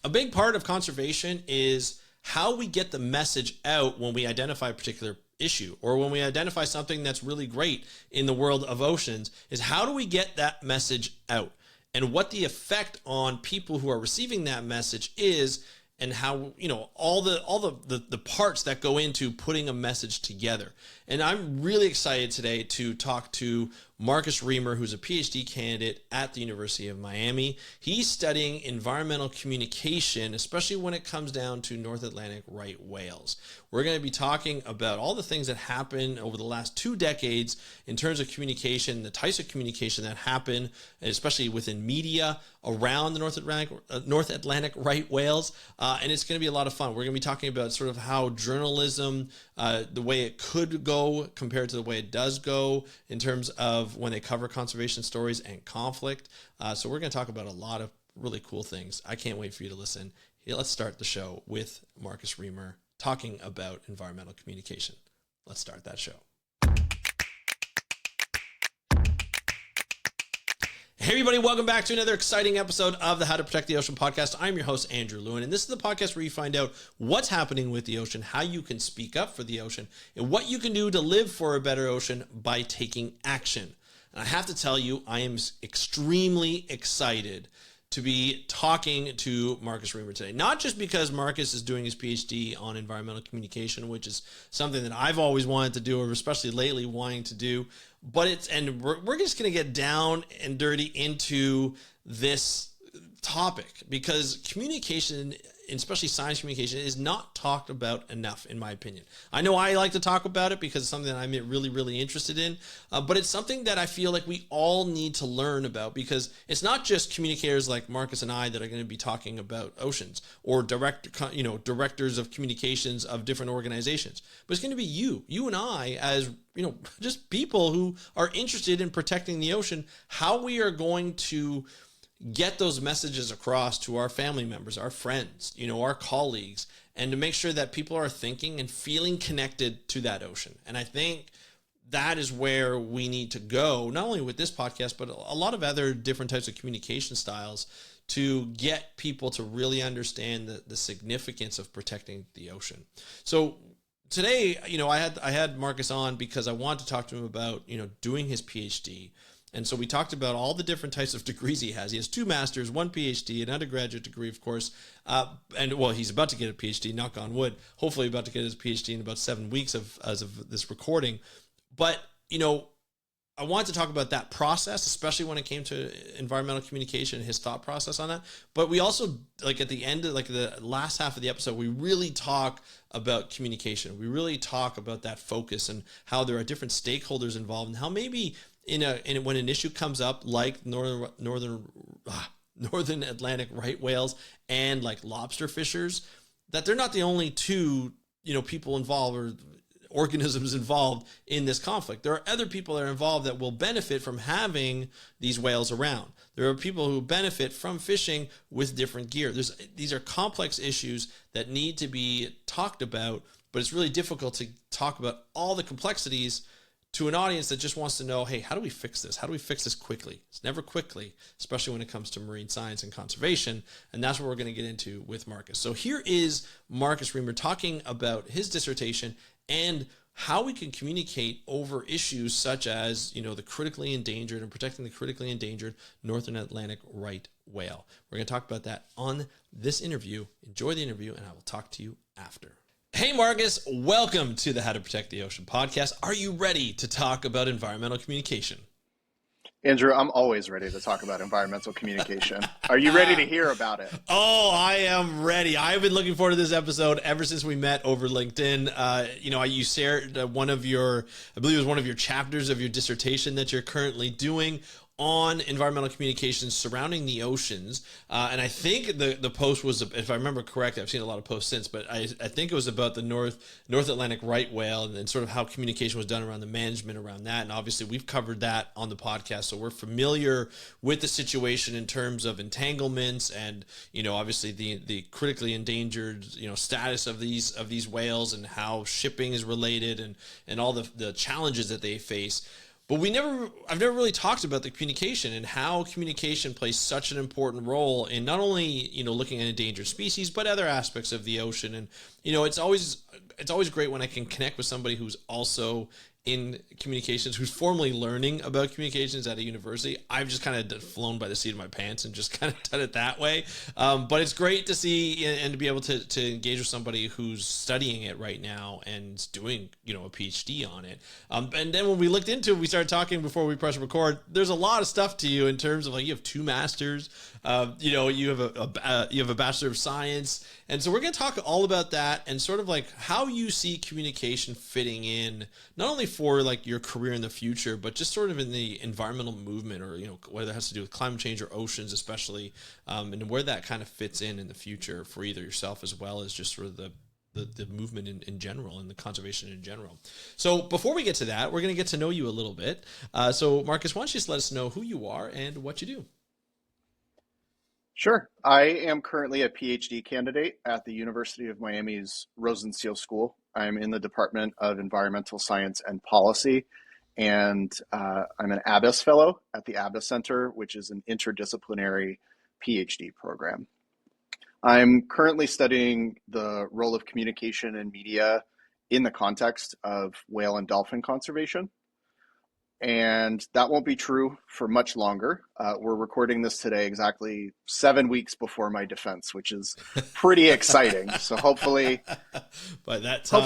A big part of conservation is how we get the message out when we identify a particular issue, or when we identify something that's really great in the world of oceans, is how do we get that message out, and what the effect on people who are receiving that message is, and how, all the parts that go into putting a message together. And I'm really excited today to talk to Marcus Reamer, who's a PhD candidate at the University of Miami. He's studying environmental communication, especially when it comes down to North Atlantic right whales. We're going to be talking about all the things that happen over the last 2 decades in terms of communication, the types of communication that happen, especially within media around the North Atlantic right whales. And it's going to be a lot of fun. We're going to be talking about sort of how journalism, the way it could go compared to the way it does go in terms of when they cover conservation stories and conflict. So we're going to talk about a lot of really cool things. I can't wait for you to listen. Let's start the show with Marcus Reamer talking about environmental communication. Let's start that show. Hey everybody, welcome back to another exciting episode of the How to Protect the Ocean podcast. I'm your host, Andrew Lewin, and this is the podcast where you find out what's happening with the ocean, how you can speak up for the ocean, and what you can do to live for a better ocean by taking action. And I have to tell you, I am extremely excited to be talking to Marcus Reamer today. Not just because Marcus is doing his PhD on environmental communication, which is something that I've always wanted to do, or especially lately wanting to do, but we're just going to get down and dirty into this topic, because communication, especially science communication, is not talked about enough, in my opinion. I know I like to talk about it because it's something that I'm really, really interested in, but it's something that I feel like we all need to learn about, because it's not just communicators like Marcus and I that are going to be talking about oceans, or directors of communications of different organizations, but it's going to be you and I as just people who are interested in protecting the ocean, how we are going to get those messages across to our family members, our friends, our colleagues, and to make sure that people are thinking and feeling connected to that ocean. And I think that is where we need to go, not only with this podcast, but a lot of other different types of communication styles, to get people to really understand the significance of protecting the ocean. So today, I had Marcus on because I wanted to talk to him about, doing his PhD. And so we talked about all the different types of degrees he has. He has 2 masters, 1 PhD, an undergraduate degree, of course. He's about to get a PhD, knock on wood. Hopefully about to get his PhD in about 7 weeks as of this recording. But, I wanted to talk about that process, especially when it came to environmental communication and his thought process on that. But we also, at the end of the last half of the episode, we really talk about communication. We really talk about that focus and how there are different stakeholders involved, and how maybe when an issue comes up like northern Atlantic right whales and like lobster fishers, that they're not the only 2 people involved or organisms involved in this conflict. There are other people that are involved that will benefit from having these whales around. There are people who benefit from fishing with different gear. These are complex issues that need to be talked about, but it's really difficult to talk about all the complexities to an audience that just wants to know, hey, how do we fix this? How do we fix this quickly? It's never quickly, especially when it comes to marine science and conservation. And that's what we're going to get into with Marcus. So here is Marcus Reamer talking about his dissertation and how we can communicate over issues such as, the critically endangered and protecting the critically endangered Northern Atlantic right whale. We're going to talk about that on this interview. Enjoy the interview, and I will talk to you after. Hey Marcus, welcome to the How to Protect the Ocean podcast. Are you ready to talk about environmental communication? Andrew, I'm always ready to talk about environmental communication. Are you ready to hear about it? Oh, I am ready. I've been looking forward to this episode ever since we met over LinkedIn. You shared I believe it was one of your chapters of your dissertation that you're currently doing on environmental communications surrounding the oceans. And I think the post was, if I remember correctly, I've seen a lot of posts since, but I think it was about the North Atlantic right whale and sort of how communication was done around the management around that. And obviously we've covered that on the podcast. So we're familiar with the situation in terms of entanglements and, obviously the critically endangered, status of these whales and how shipping is related and all the challenges that they face. But I've never really talked about the communication and how communication plays such an important role in not only, looking at endangered species, but other aspects of the ocean. And, it's always great when I can connect with somebody who's also in communications, who's formally learning about communications at a university. I've just kind of flown by the seat of my pants and just kind of done it that way. But it's great to see and to be able to engage with somebody who's studying it right now and doing, a PhD on it. And then when we looked into it, we started talking before we press record. There's a lot of stuff to you in terms of you have 2 masters, you have a Bachelor of Science. And so we're going to talk all about that and sort of how you see communication fitting in, not only for your career in the future, but just sort of in the environmental movement, or, whether it has to do with climate change or oceans, especially, and where that kind of fits in the future for either yourself as well as just sort of the movement in general and the conservation in general. So before we get to that, we're going to get to know you a little bit. So Marcus, why don't you just let us know who you are and what you do? Sure. I am currently a PhD candidate at the University of Miami's Rosenstiel School. I'm in the Department of Environmental Science and Policy, and I'm an ABBIS fellow at the ABBIS Center, which is an interdisciplinary PhD program. I'm currently studying the role of communication and media in the context of whale and dolphin conservation. And that won't be true for much longer. We're recording this today exactly 7 weeks before my defense, which is pretty exciting. So hopefully, by that time,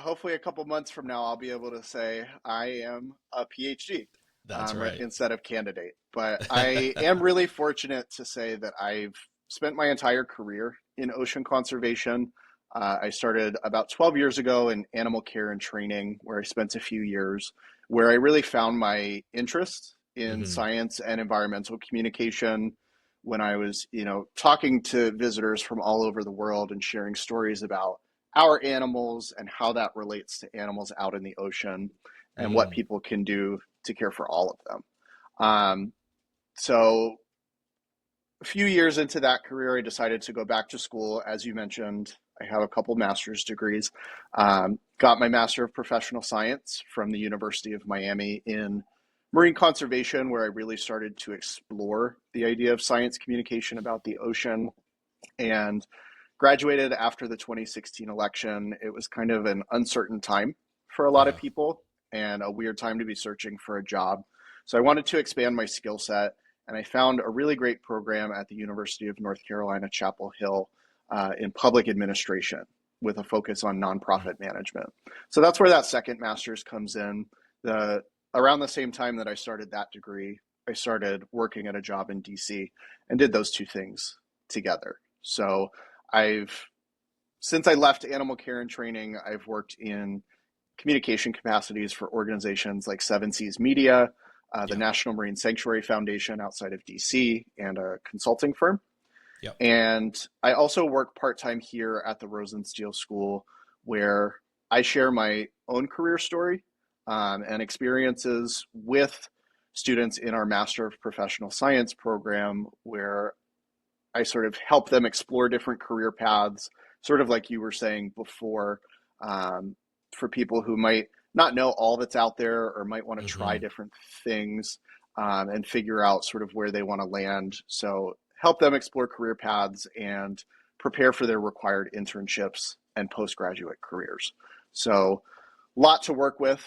hopefully a couple months from now, I'll be able to say I am a PhD. That's right. Instead of candidate. But I am really fortunate to say that I've spent my entire career in ocean conservation. I started about 12 years ago in animal care and training, where I spent a few years, where I really found my interest in science and environmental communication when I was, talking to visitors from all over the world and sharing stories about our animals and how that relates to animals out in the ocean and what people can do to care for all of them. So a few years into that career, I decided to go back to school. As you mentioned, I have a couple master's degrees. Got my Master of Professional Science from the University of Miami in marine conservation, where I really started to explore the idea of science communication about the ocean, and graduated after the 2016 election. It was kind of an uncertain time for a lot of people and a weird time to be searching for a job. So I wanted to expand my skill set, and I found a really great program at the University of North Carolina, Chapel Hill, in public administration with a focus on nonprofit management. So that's where that second master's comes in. Around the same time that I started that degree, I started working at a job in DC and did those two things together. So since I left animal care and training, I've worked in communication capacities for organizations like Seven Seas Media, the National Marine Sanctuary Foundation outside of DC, and a consulting firm. Yep. And I also work part-time here at the Rosenstiel School, where I share my own career story and experiences with students in our Master of Professional Science program, where I sort of help them explore different career paths, sort of like you were saying before, for people who might not know all that's out there or might want to try different things and figure out sort of where they want to land. So help them explore career paths and prepare for their required internships and postgraduate careers. So a lot to work with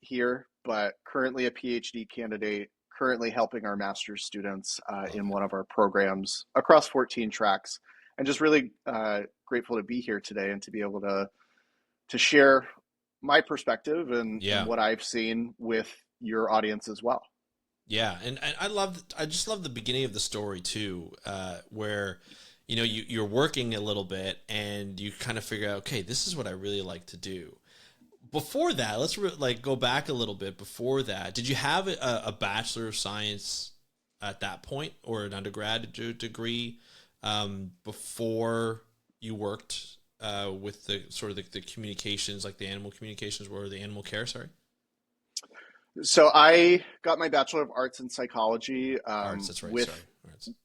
here, but currently a PhD candidate, currently helping our master's students in one of our programs across 14 tracks, and just really grateful to be here today and to be able to share my perspective and what I've seen with your audience as well. Yeah, and I just love the beginning of the story too, where you're working a little bit and you kind of figure out, okay, this is what I really like to do. Before that, let's go back a little bit. Before that, did you have a Bachelor of Science at that point, or an undergrad degree before you worked with the sort of the communications, like the animal communications or the animal care? Sorry. So I got my Bachelor of Arts in Psychology Arts, that's right.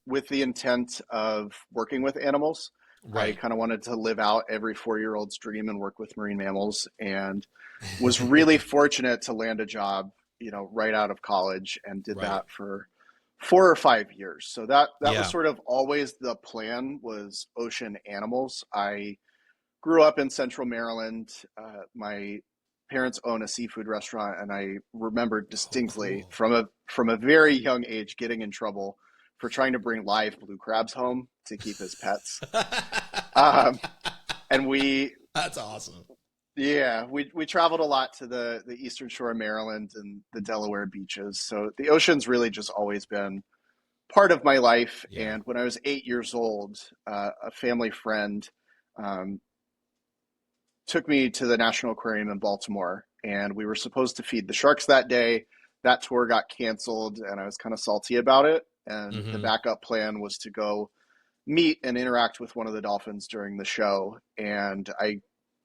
with the intent of working with animals. I Right. kind of wanted to live out every 4-year-old's dream and work with marine mammals, and was really fortunate to land a job, right out of college, and did Right. that for 4 or 5 years. So that was Yeah. sort of always the plan, was ocean animals. I grew up in Central Maryland. My parents own a seafood restaurant, and I remember Oh, distinctly cool. from a very young age getting in trouble for trying to bring live blue crabs home to keep as pets. Um, and That's awesome. yeah, we traveled a lot to the eastern shore of Maryland and the Delaware beaches. So the ocean's really just always been part of my life. Yeah. And when I was 8 years old, a family friend um, took me to the National Aquarium in Baltimore, and we were supposed to feed the sharks that day. That tour got canceled, and I was kind of salty about it. And the Hmm. backup plan was to go meet and interact with one of the dolphins during the show. And I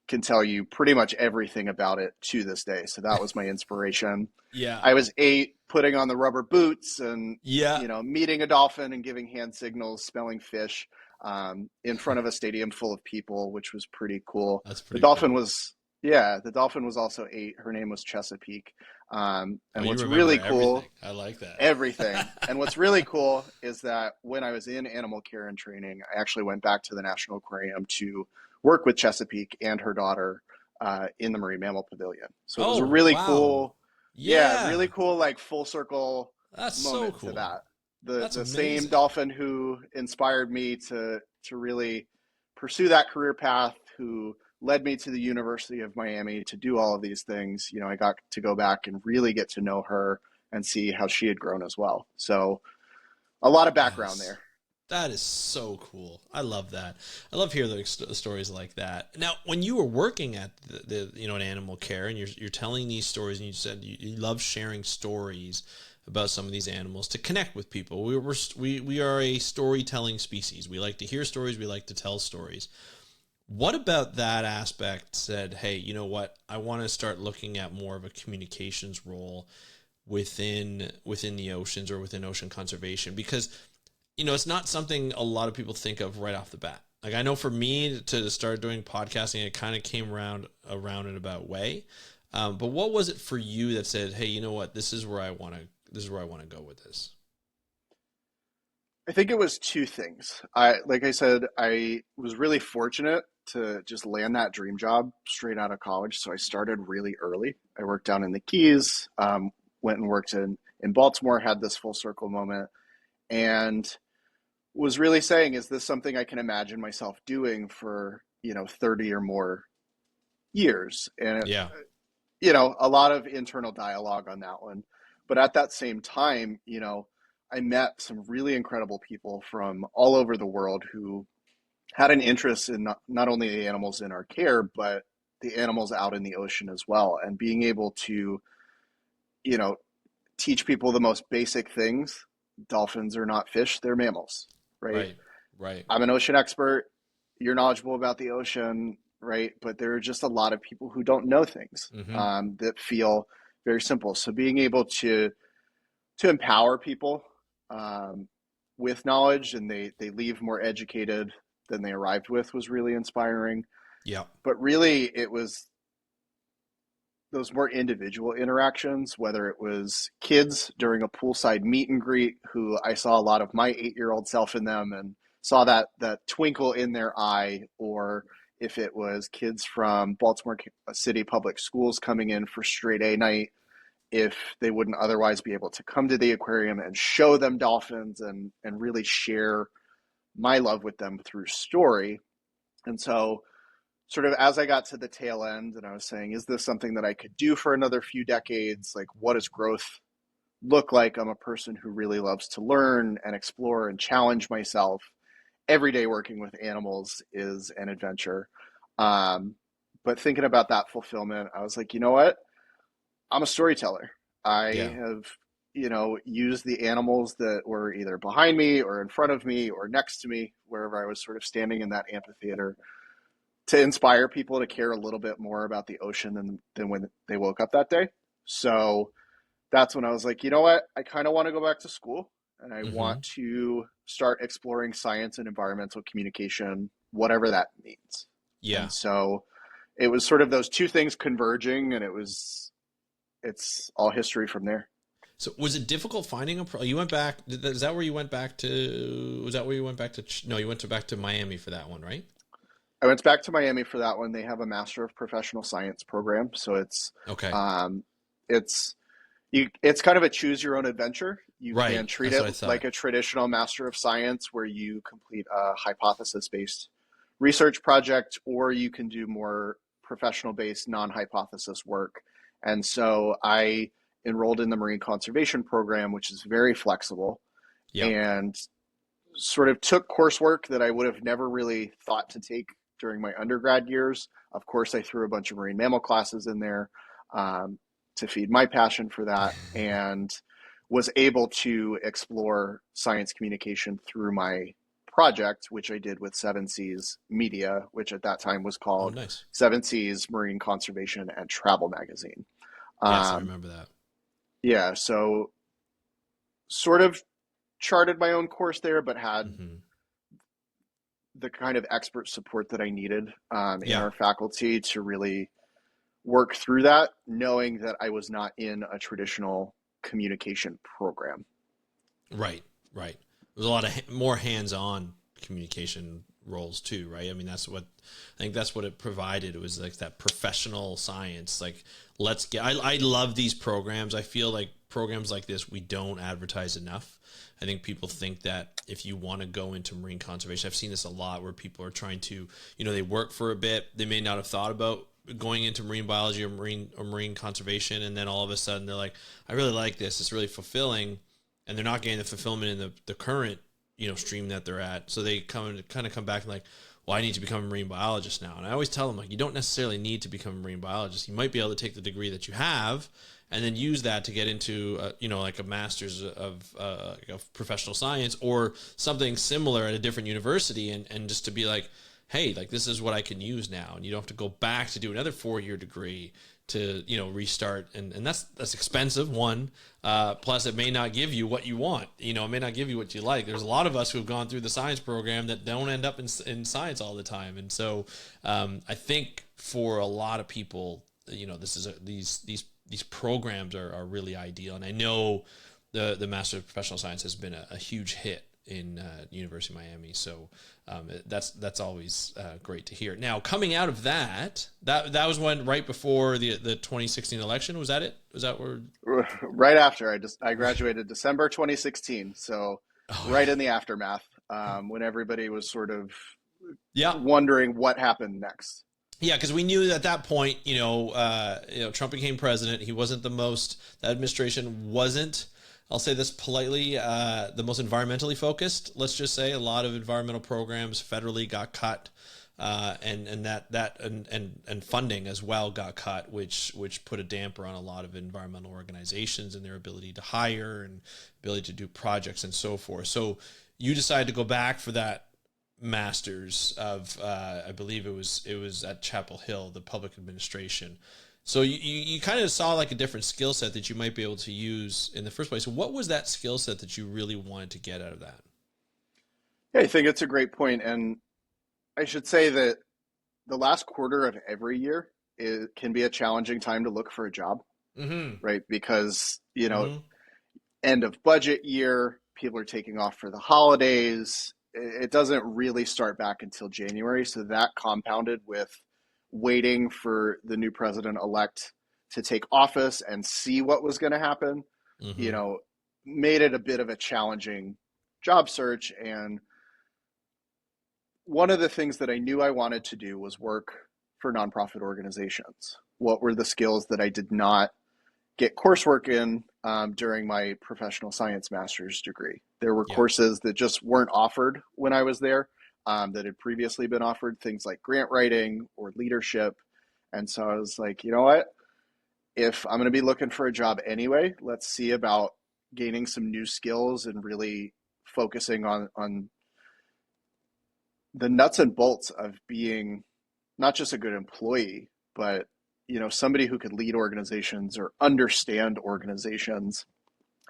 can tell you pretty much everything about it to this day. So that was my inspiration. Yeah. I was 8, putting on the rubber boots and, Yeah. meeting a dolphin and giving hand signals, smelling fish, in front of a stadium full of people, which was pretty cool. That's The pretty dolphin cool. was, yeah, the dolphin was also 8. Her name was Chesapeake. Oh, And you what's remember really everything. cool, I like that. everything. And what's really cool is that when I was in animal care and training, I actually went back to the National Aquarium to work with Chesapeake and her daughter in the Marine Mammal Pavilion. So it was a Oh, really wow. cool, yeah, really Yeah. cool, like full circle That's so moment to cool. that. The That's the same amazing. dolphin who inspired me to really pursue that career path, who led me to the University of Miami to do all of these things. I got to go back and really get to know her and see how she had grown as well. So a lot of That background is there. that is so cool. I love that. I love hearing stories like that. Now, when you were working at in animal care, and you're telling these stories, and you said you love sharing stories about some of these animals to connect with people. We are a storytelling species. We like to hear stories. We like to tell stories. What about that aspect said, hey, you know what? I want to start looking at more of a communications role within the oceans or within ocean conservation, because it's not something a lot of people think of right off the bat. Like, I know for me to start doing podcasting, it kind of came around a roundabout way. But what was it for you that said, hey, you know what? This is where I want to go with this. I think it was two things. Like I said, I was really fortunate to just land that dream job straight out of college. So I started really early. I worked down in the Keys, went and worked in Baltimore, had this full circle moment, and was really saying, is this something I can imagine myself doing for, 30 or more years? And, Yeah. a lot of internal dialogue on that one. But at that same time, I met some really incredible people from all over the world who had an interest in not only the animals in our care, but the animals out in the ocean as well. And being able to, you know, teach people the most basic things. Dolphins are not fish, they're mammals, right? Right. Right. I'm an ocean expert. You're knowledgeable about the ocean, right? But there are just a lot of people who don't know things Mm-hmm. that feel very simple. So being able to empower people um, with knowledge, and they leave more educated than they arrived with, was really inspiring. Yeah. But really, it was those more individual interactions, whether it was kids during a poolside meet and greet who I saw a lot of my 8-year-old self in them and saw that twinkle in their eye, or if it was kids from Baltimore City Public Schools coming in for straight A night, if they wouldn't otherwise be able to come to the aquarium and show them dolphins and really share my love with them through story. And so sort of as I got to the tail end and I was saying, is this something that I could do for another few decades? Like, what does growth look like? I'm a person who really loves to learn and explore and challenge myself. Every day working with animals is an adventure. Um, but thinking about that fulfillment, I was like, you know what? I'm a storyteller. I Yeah. have, used the animals that were either behind me or in front of me or next to me, wherever I was sort of standing in that amphitheater, to inspire people to care a little bit more about the ocean than when they woke up that day. So that's when I was like, you know what? I kind of want to go back to school, and I Mm-hmm. want to start exploring science and environmental communication whatever that means. Yeah. And so it was sort of those two things converging, and it's all history from there. So was it difficult finding you went back, is that where you went back to, was that where you went back to, no, you went back to Miami for that one, right? I went back to Miami for that one. They have a Master of Professional Science program, so Okay. um, it's it's kind of a choose your own adventure. You Right. can treat That's what I it thought. like a traditional Master of Science where you complete a hypothesis based research project, or you can do more professional based non hypothesis work. And so I enrolled in the Marine Conservation program, which is very flexible, Yep. and sort of took coursework that I would have never really thought to take during my undergrad years. Of course, I threw a bunch of marine mammal classes in there um, to feed my passion for that, and was able to explore science communication through my project, which I did with Seven Seas Media, which at that time was Oh, called nice. Seven Seas Marine Conservation and Travel Magazine. Yes, I Um, remember that. yeah, so sort of charted my own course there, but had Hmm. the kind of expert support that I needed in Yeah. our faculty to really work through that, knowing that I was not in a traditional communication program. Right. Right. There's a lot of more hands-on communication roles too, right? I mean, I think that's what it provided. It was like that professional science. Like, I love these programs. I feel like programs like this, we don't advertise enough. I think people think that if you want to go into marine conservation, I've seen this a lot where people are trying to, they work for a bit. They may not have thought about going into marine biology or marine conservation. And then all of a sudden they're like, I really like this. It's really fulfilling. And they're not getting the fulfillment in the current, stream that they're at. So they kind of come back and like, well, I need to become a marine biologist now. And I always tell them, like, you don't necessarily need to become a marine biologist. You might be able to take the degree that you have and then use that to get into, like a master's of professional science or something similar at a different university. And just to be like, hey, like, this is what I can use now. And you don't have to go back to do another 4-year degree to, restart. And that's expensive, one. Plus it may not give you what you want. It may not give you what you like. There's a lot of us who have gone through the science program that don't end up in science all the time. And so I think for a lot of people, this is these programs are really ideal. And I know the Master of Professional Science has been a huge hit in University of Miami. So that's always great to hear. Now, coming out of that was when right before the 2016 election. Was that it? Was that where? Right after I graduated December 2016, so Oh, right in the aftermath, when everybody was sort of yeah. wondering what happened next. Yeah, because we knew at that point, Trump became president. He wasn't the administration wasn't, I'll say this politely, the most environmentally focused. Let's just say a lot of environmental programs federally got cut, and funding as well got cut, which put a damper on a lot of environmental organizations and their ability to hire and ability to do projects and so forth. So you decided to go back for that master's of, I believe it was at Chapel Hill, the public administration. So you kind of saw like a different skill set that you might be able to use in the first place. So what was that skill set that you really wanted to get out of that? Yeah, I think it's a great point, and I should say that the last quarter of every year can be a challenging time to look for a job, Mm-hmm. right? Because Mm-hmm. end of budget year, people are taking off for the holidays. It doesn't really start back until January, so that compounded with waiting for the new president elect to take office and see what was going to happen, you Mm-hmm. know, made it a bit of a challenging job search. And one of the things that I knew I wanted to do was work for nonprofit organizations. What were the skills that I did not get coursework in during my professional science master's degree? There were Yeah. courses that just weren't offered when I was there, that had previously been offered, things like grant writing or leadership. And so I was like, you know what? If I'm going to be looking for a job anyway, let's see about gaining some new skills and really focusing on the nuts and bolts of being not just a good employee, but somebody who could lead organizations or understand organizations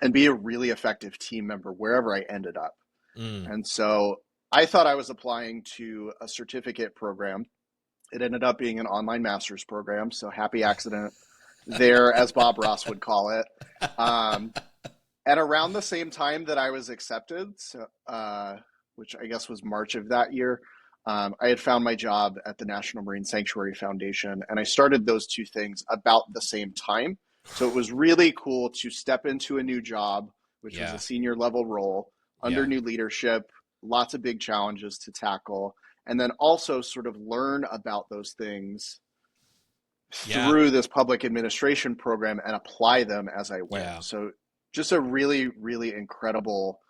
and be a really effective team member wherever I ended up. Mm. And so I thought I was applying to a certificate program. It ended up being an online master's program. So happy accident there, as Bob Ross would call it. And around the same time that I was accepted, so, which I guess was March of that year, I had found my job at the National Marine Sanctuary Foundation, and I started those two things about the same time. So it was really cool to step into a new job, which was Yeah. a senior level role under Yeah. new leadership, lots of big challenges to tackle, and then also sort of learn about those things Yeah. through this public administration program and apply them as I went. Yeah. So just a really, really incredible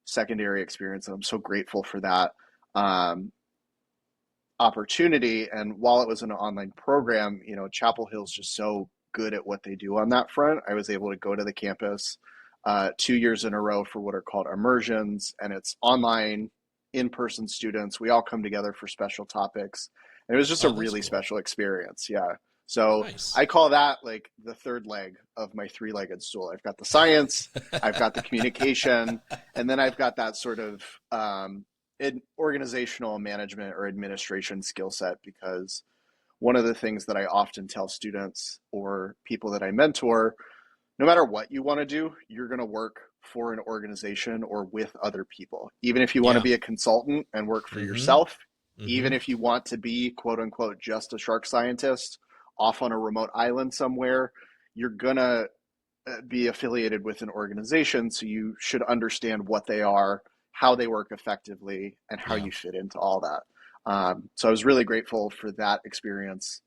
secondary experience. And I'm so grateful for that opportunity. And while it was an online program, Chapel Hill's just so good at what they do on that front. I was able to go to the campus 2 years in a row for what are called immersions, and it's online, in-person students. We all come together for special topics. And it was just a Oh, that's really cool. special experience. Yeah. So Nice. I call that like the third leg of my three-legged stool. I've got the science, I've got the communication, and then I've got that sort of organizational management or administration skill set, because one of the things that I often tell students or people that I mentor, no matter what you want to do, you're going to work for an organization or with other people. Even if you want to Yeah. be a consultant and work for Mm-hmm. yourself, Mm-hmm. even if you want to be, quote unquote, just a shark scientist off on a remote island somewhere, you're going to be affiliated with an organization. So you should understand what they are, how they work effectively, and how Yeah. you fit into all that. So I was really grateful for that experience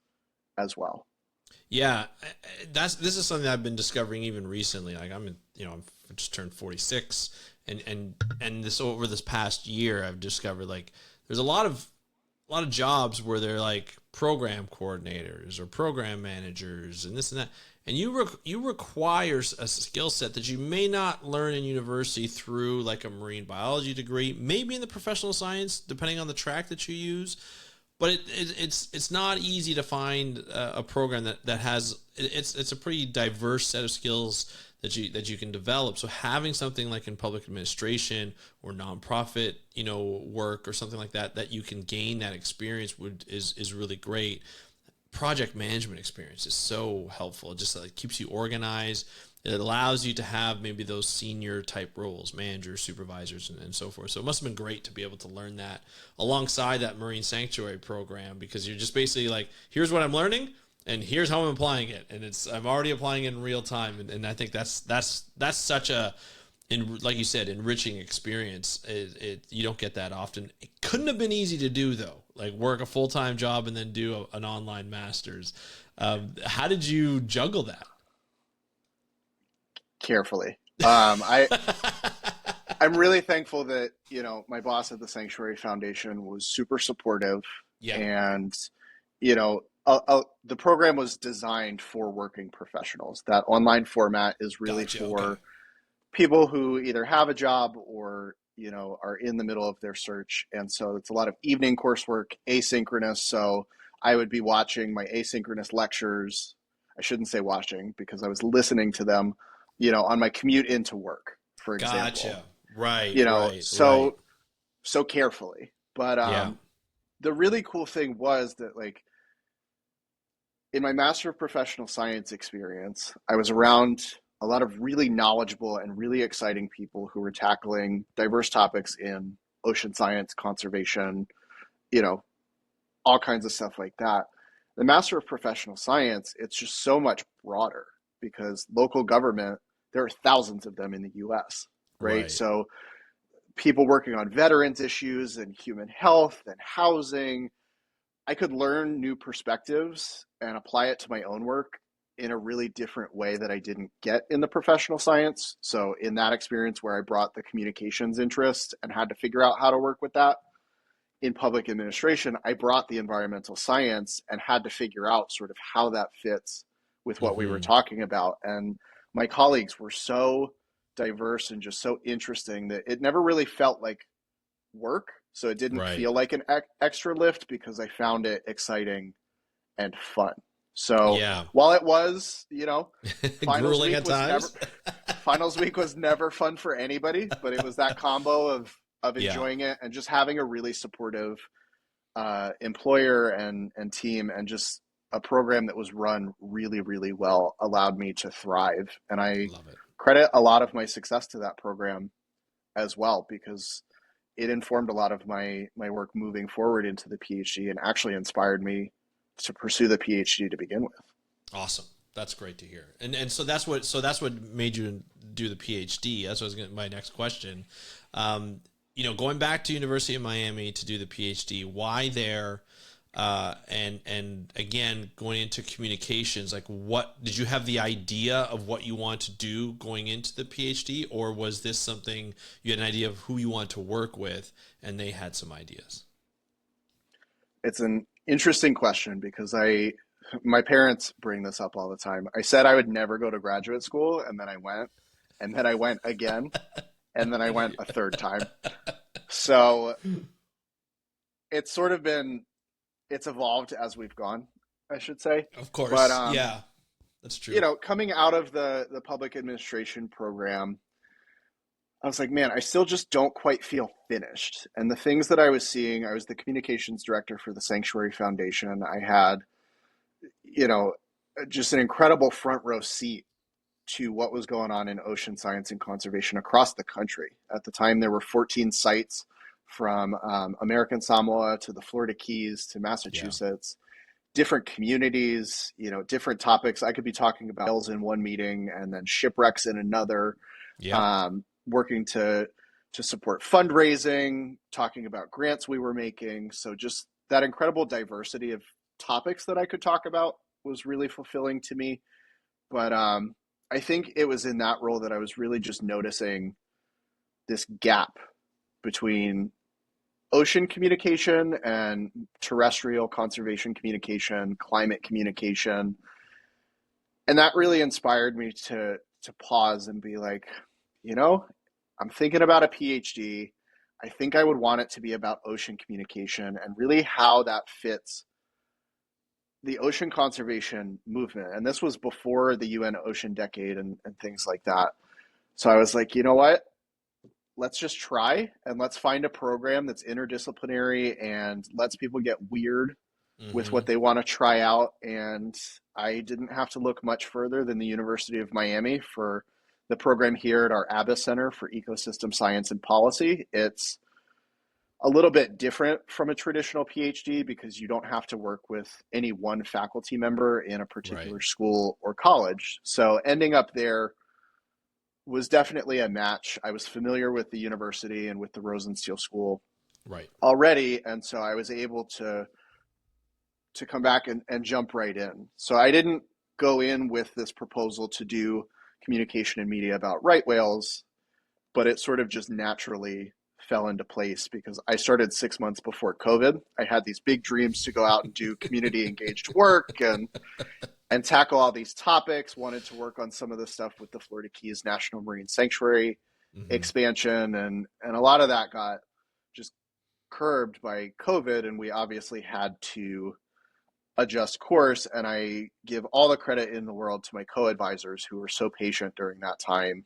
as well. Yeah, this is something I've been discovering even recently. Like I'm just turned 46, and this over this past year, I've discovered like there's a lot of jobs where they're like program coordinators or program managers and this and that, and you require a skill set that you may not learn in university through like a marine biology degree, maybe in the professional science, depending on the track that you use. But it's not easy to find a program that has it's a pretty diverse set of skills that you can develop. So having something like in public administration or nonprofit work or something like that you can gain that experience is really great. Project management experience is so helpful. It just like keeps you organized. It allows you to have maybe those senior type roles, managers, supervisors, and so forth. So it must have been great to be able to learn that alongside that marine sanctuary program, because you're just basically like, here's what I'm learning and here's how I'm applying it. And I'm already applying it in real time. And I think that's such a, like you said, enriching experience. You don't get that often. It couldn't have been easy to do though, like work a full-time job and then do an online master's. How did you juggle that? Carefully. I'm really thankful that, my boss at the Sanctuary Foundation was super supportive. Yeah. And, the program was designed for working professionals. That online format is really Gotcha. for Okay. people who either have a job or, are in the middle of their search. And so it's a lot of evening coursework, asynchronous. So I would be watching my asynchronous lectures. I shouldn't say watching, because I was listening to them, on my commute into work, for example. Gotcha. Right. So carefully. But Yeah. the really cool thing was that, like, in my Master of Professional Science experience, I was around a lot of really knowledgeable and really exciting people who were tackling diverse topics in ocean science, conservation, all kinds of stuff like that. The Master of Professional Science, it's just so much broader, because local government, there are thousands of them in the US, right? Right. So people working on veterans issues and human health and housing, I could learn new perspectives and apply it to my own work in a really different way that I didn't get in the professional science. So in that experience where I brought the communications interest and had to figure out how to work with that, in public administration, I brought the environmental science and had to figure out sort of how that fits with what we were Mm-hmm. talking about. And my colleagues were so diverse and just so interesting that it never really felt like work. So it didn't Right. feel like an extra lift, because I found it exciting and fun. So Yeah. while it was, Grueling at times. finals week was never fun for anybody, but it was that combo of of enjoying it, and just having a really supportive employer and team, and just a program that was run really, really well, allowed me to thrive. And I Love it. credit a lot of my success to that program as well, because it informed a lot of my work moving forward into the PhD, and actually inspired me to pursue the PhD to begin with. Awesome. That's great to hear. And so that's what made you do the PhD. That's what I was my next question. Going back to University of Miami to do the PhD, why there? And again, going into communications, like, what did you have the idea of what you want to do going into the PhD, or was this something you had an idea of who you want to work with and they had some ideas? It's an interesting question, because my parents bring this up all the time. I said I would never go to graduate school, and then I went, and then I went again, and then I went a third time. So it's sort of it's evolved as we've gone, I should say. Of course. But, yeah, that's true. Coming out of the public administration program, I was like, man, I still just don't quite feel finished. And the things that I was seeing, I was the communications director for the Sanctuary Foundation. I had, just an incredible front row seat to what was going on in ocean science and conservation across the country. At the time, there were 14 sites, from American Samoa to the Florida Keys to Massachusetts, different communities, different topics. I could be talking about whales in one meeting and then shipwrecks in another, working to support fundraising, talking about grants we were making. So just that incredible diversity of topics that I could talk about was really fulfilling to me. But I think it was in that role that I was really just noticing this gap between ocean communication and terrestrial conservation communication, climate communication. And that really inspired me to pause and be like, I'm thinking about a PhD. I think I would want it to be about ocean communication, and really how that fits the ocean conservation movement. And this was before the UN Ocean Decade and things like that. So I was like, you know what? Let's just try, and let's find a program that's interdisciplinary and lets people get weird with what they want to try out. And I didn't have to look much further than the University of Miami for the program here at our Abbas Center for Ecosystem Science and Policy. It's a little bit different from a traditional PhD, because you don't have to work with any one faculty member in a particular school or college. So ending up there was definitely a match. I was familiar with the university and with the Rosenstiel School already, and so I was able to come back and jump right in. So I didn't go in with this proposal to do communication and media about right whales, but it sort of just naturally fell into place, because I started 6 months before COVID. I had these big dreams to go out and do community engaged work and tackle all these topics, wanted to work on some of the stuff with the Florida Keys National Marine Sanctuary expansion. And a lot of that got just curbed by COVID, and we obviously had to adjust course. And I give all the credit in the world to my co-advisors, who were so patient during that time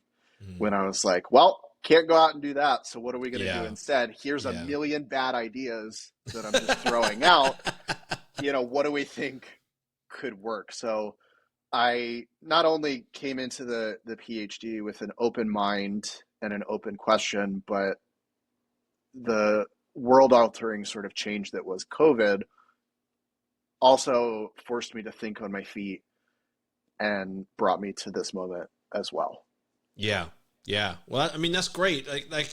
when I was like, well, can't go out and do that. So what are we going to do instead? Here's a million bad ideas that I'm just throwing out. What do we think could work? So I not only came into the PhD with an open mind and an open question, but the world altering sort of change that was COVID also forced me to think on my feet and brought me to this moment as well. Yeah. Yeah. Well, I mean, that's great. Like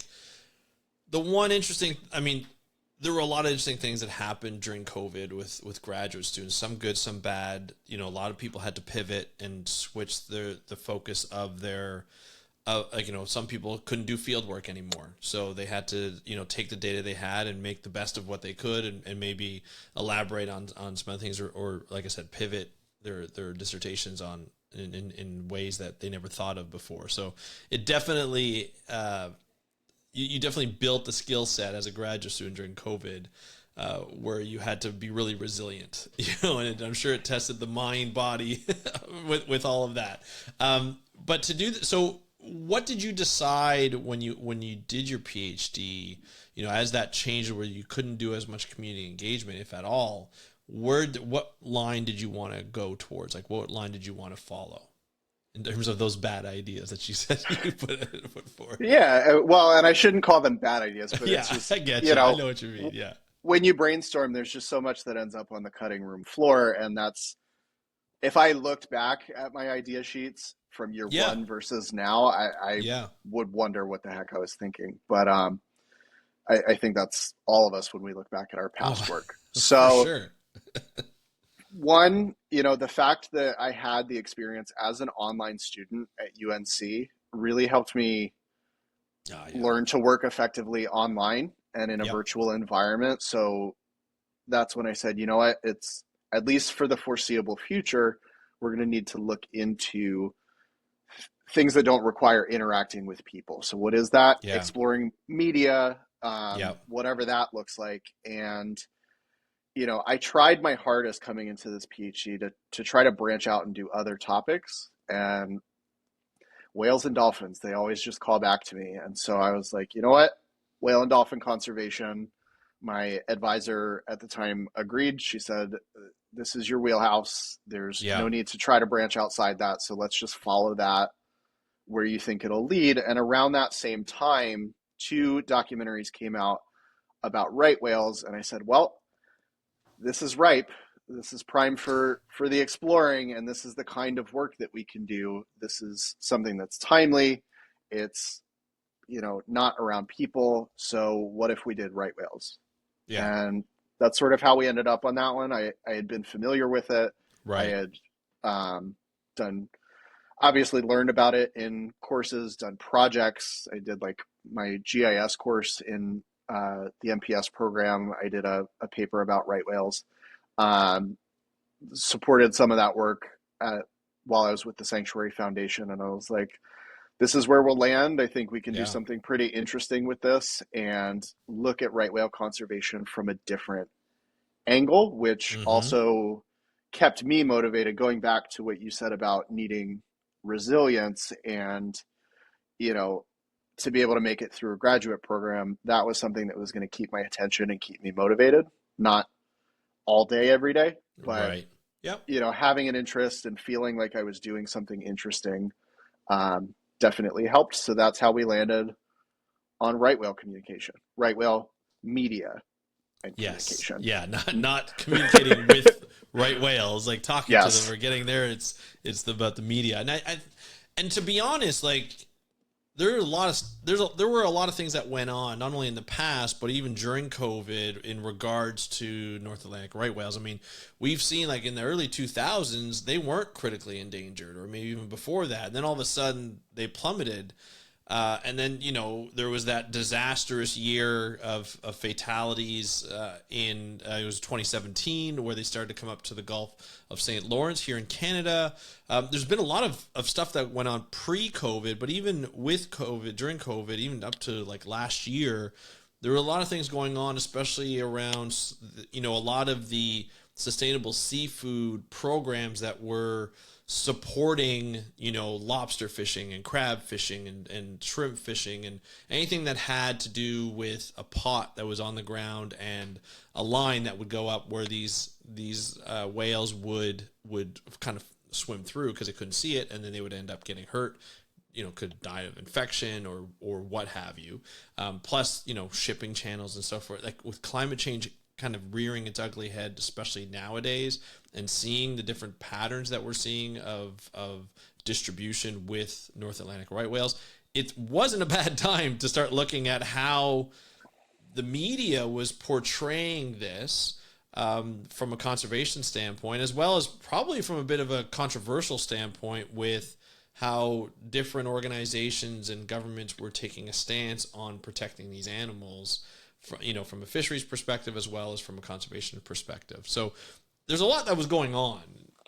the one interesting, I mean, there were a lot of interesting things that happened during COVID with graduate students, some good, some bad. A lot of people had to pivot and switch the focus of their, some people couldn't do field work anymore. So they had to, take the data they had and make the best of what they could, and maybe elaborate on some other things, or like I said, pivot their dissertations on in ways that they never thought of before. So it definitely, you definitely built the skill set as a graduate student during COVID, where you had to be really resilient, and I'm sure it tested the mind, body with all of that. But to do so what did you decide when you did your PhD, as that changed where you couldn't do as much community engagement, if at all, what line did you want to go towards? Like, what line did you want to follow in terms of those bad ideas that you said you put forward? Yeah, well, and I shouldn't call them bad ideas, but Yeah, it's just, I get you. I know what you mean. Yeah. when you brainstorm, there's just so much that ends up on the cutting room floor. And that's, if I looked back at my idea sheets from year Yeah. one versus now, I Yeah. would wonder what the heck I was thinking. But I think that's all of us when we look back at our past work. For So, sure. one, the fact that I had the experience as an online student at UNC really helped me learn to work effectively online and in a virtual environment. So that's when I said, you know what, it's, at least for the foreseeable future, we're going to need to look into things that don't require interacting with people. So what is that? Yeah. Exploring media, whatever that looks like. And I tried my hardest coming into this PhD to try to branch out and do other topics. And whales and dolphins, they always just call back to me. And so I was like, you know what? Whale and dolphin conservation. My advisor at the time agreed. She said, this is your wheelhouse. There's no need to try to branch outside that. So let's just follow that where you think it'll lead. And around that same time, 2 documentaries came out about right whales. And I said, well, this is ripe. This is prime for the exploring. And this is the kind of work that we can do. This is something that's timely. It's, not around people. So what if we did right whales? Yeah. And that's sort of how we ended up on that one. I had been familiar with it. Right. I had obviously learned about it in courses, done projects. I did like my GIS course in the MPS program. I did a paper about right whales. Supported some of that work while I was with the Sanctuary Foundation. And I was like, this is where we'll land. I think we can do something pretty interesting with this and look at right whale conservation from a different angle, which also kept me motivated, going back to what you said about needing resilience and, to be able to make it through a graduate program. That was something that was going to keep my attention and keep me motivated, not all day, every day, but, having an interest and feeling like I was doing something interesting definitely helped. So that's how we landed on right whale communication, right whale media and communication. Yeah, not communicating with right whales, like talking to them or getting there. It's about the media. And and to be honest, like there were a lot of things that went on, not only in the past, but even during COVID in regards to North Atlantic right whales. I mean, we've seen like in the early 2000s, they weren't critically endangered, or maybe even before that. And then all of a sudden they plummeted. And then, there was that disastrous year of fatalities it was 2017, where they started to come up to the Gulf of St. Lawrence here in Canada. There's been a lot of stuff that went on pre-COVID, but even with COVID, during COVID, even up to like last year, there were a lot of things going on, especially around, a lot of the sustainable seafood programs that were supporting, lobster fishing and crab fishing and shrimp fishing and anything that had to do with a pot that was on the ground and a line that would go up where these whales would kind of swim through because they couldn't see it, and then they would end up getting hurt, could die of infection or what have you. Plus, shipping channels and so forth. Like with climate change kind of rearing its ugly head, especially nowadays, and seeing the different patterns that we're seeing of distribution with North Atlantic right whales, it wasn't a bad time to start looking at how the media was portraying this from a conservation standpoint, as well as probably from a bit of a controversial standpoint with how different organizations and governments were taking a stance on protecting these animals, from a fisheries perspective as well as from a conservation perspective. So there's a lot that was going on,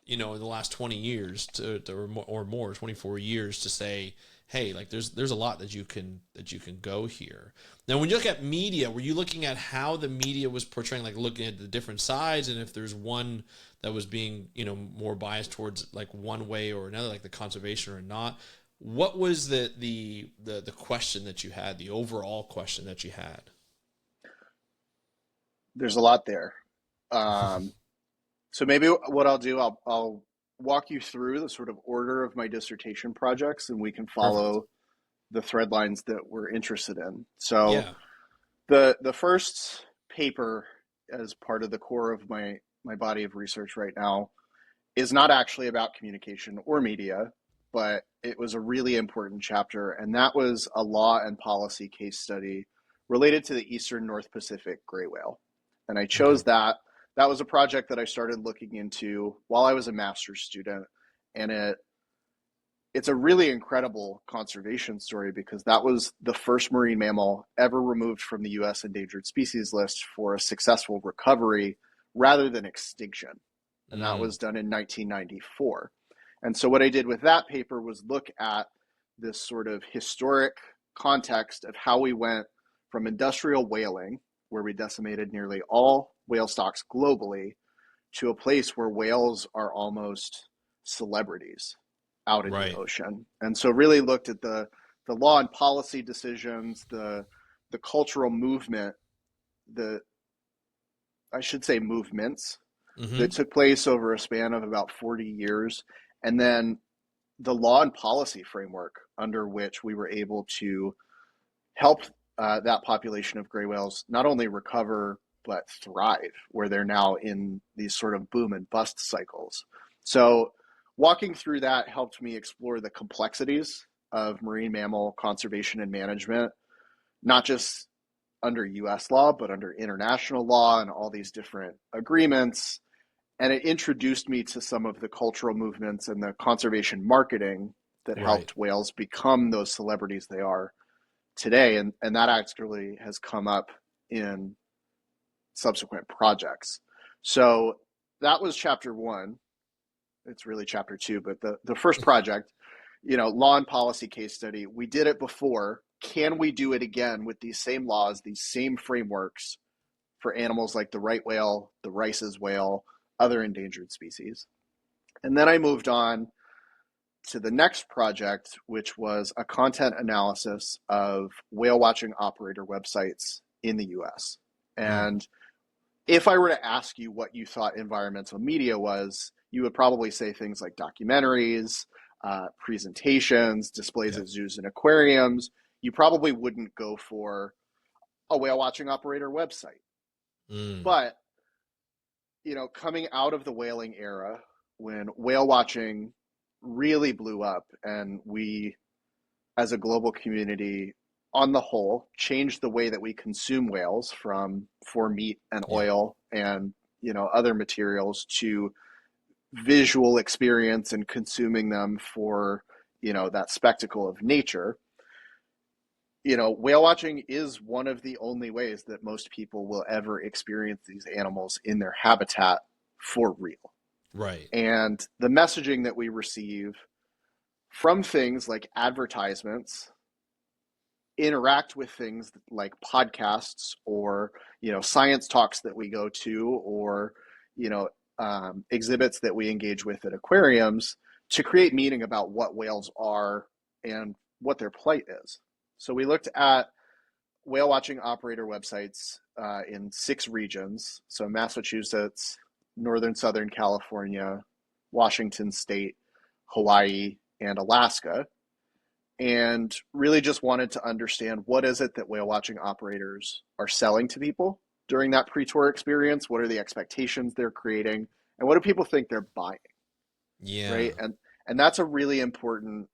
in the last 20 years or more, 24 years to say, hey, like there's a lot that you can go here. Now, when you look at media, were you looking at how the media was portraying, like looking at the different sides, and if there's one that was being, more biased towards like one way or another, like the conservation or not? What was the question that you had, the overall question that you had? There's a lot there. So maybe what I'll do, I'll walk you through the sort of order of my dissertation projects, and we can Perfect. follow the thread lines that we're interested in. So Yeah. the first paper as part of the core of my body of research right now is not actually about communication or media, but it was a really important chapter, and that was a law and policy case study related to the Eastern North Pacific gray whale. And I Okay. chose that. That was a project that I started looking into while I was a master's student, and it's a really incredible conservation story because that was the first marine mammal ever removed from the US endangered species list for a successful recovery rather than extinction. And that Mm, was done in 1994. And so what I did with that paper was look at this sort of historic context of how we went from industrial whaling, where we decimated nearly all whale stocks globally, to a place where whales are almost celebrities out in the right. ocean. And so really looked at the law and policy decisions, the cultural movement, the I should say movements that Mm-hmm. took place over a span of about 40 years, and then the law and policy framework under which we were able to help that population of gray whales not only recover but thrive, where they're now in these sort of boom and bust cycles. So, walking through that helped me explore the complexities of marine mammal conservation and management, not just under US law, but under international law and all these different agreements. And it introduced me to some of the cultural movements and the conservation marketing that Right. helped whales become those celebrities they are today. And that actually has come up in subsequent projects. So that was chapter one. It's really chapter two, but the first project, law and policy case study, we did it before. Can we do it again with these same laws, these same frameworks for animals like the right whale, the Rice's whale, other endangered species? And then I moved on to the next project, which was a content analysis of whale watching operator websites in the US. Mm, And if I were to ask you what you thought environmental media was, you would probably say things like documentaries, presentations, displays yeah. at zoos and aquariums. You probably wouldn't go for a whale watching operator website. Mm, But, coming out of the whaling era, when whale watching really blew up and we, as a global community, on the whole, changed the way that we consume whales from for meat and yeah. oil and other materials to visual experience and consuming them for that spectacle of nature. Whale watching is one of the only ways that most people will ever experience these animals in their habitat for real. Right. And the messaging that we receive from things like advertisements interact with things like podcasts or science talks that we go to or exhibits that we engage with at aquariums to create meaning about what whales are and what their plight is. So we looked at whale watching operator websites in 6 regions, so Massachusetts, northern southern California, Washington state, Hawaii, and Alaska, and really just wanted to understand what is it that whale watching operators are selling to people during that pre-tour experience. What are the expectations they're creating, and what do people think they're buying, Yeah. right? And that's a really important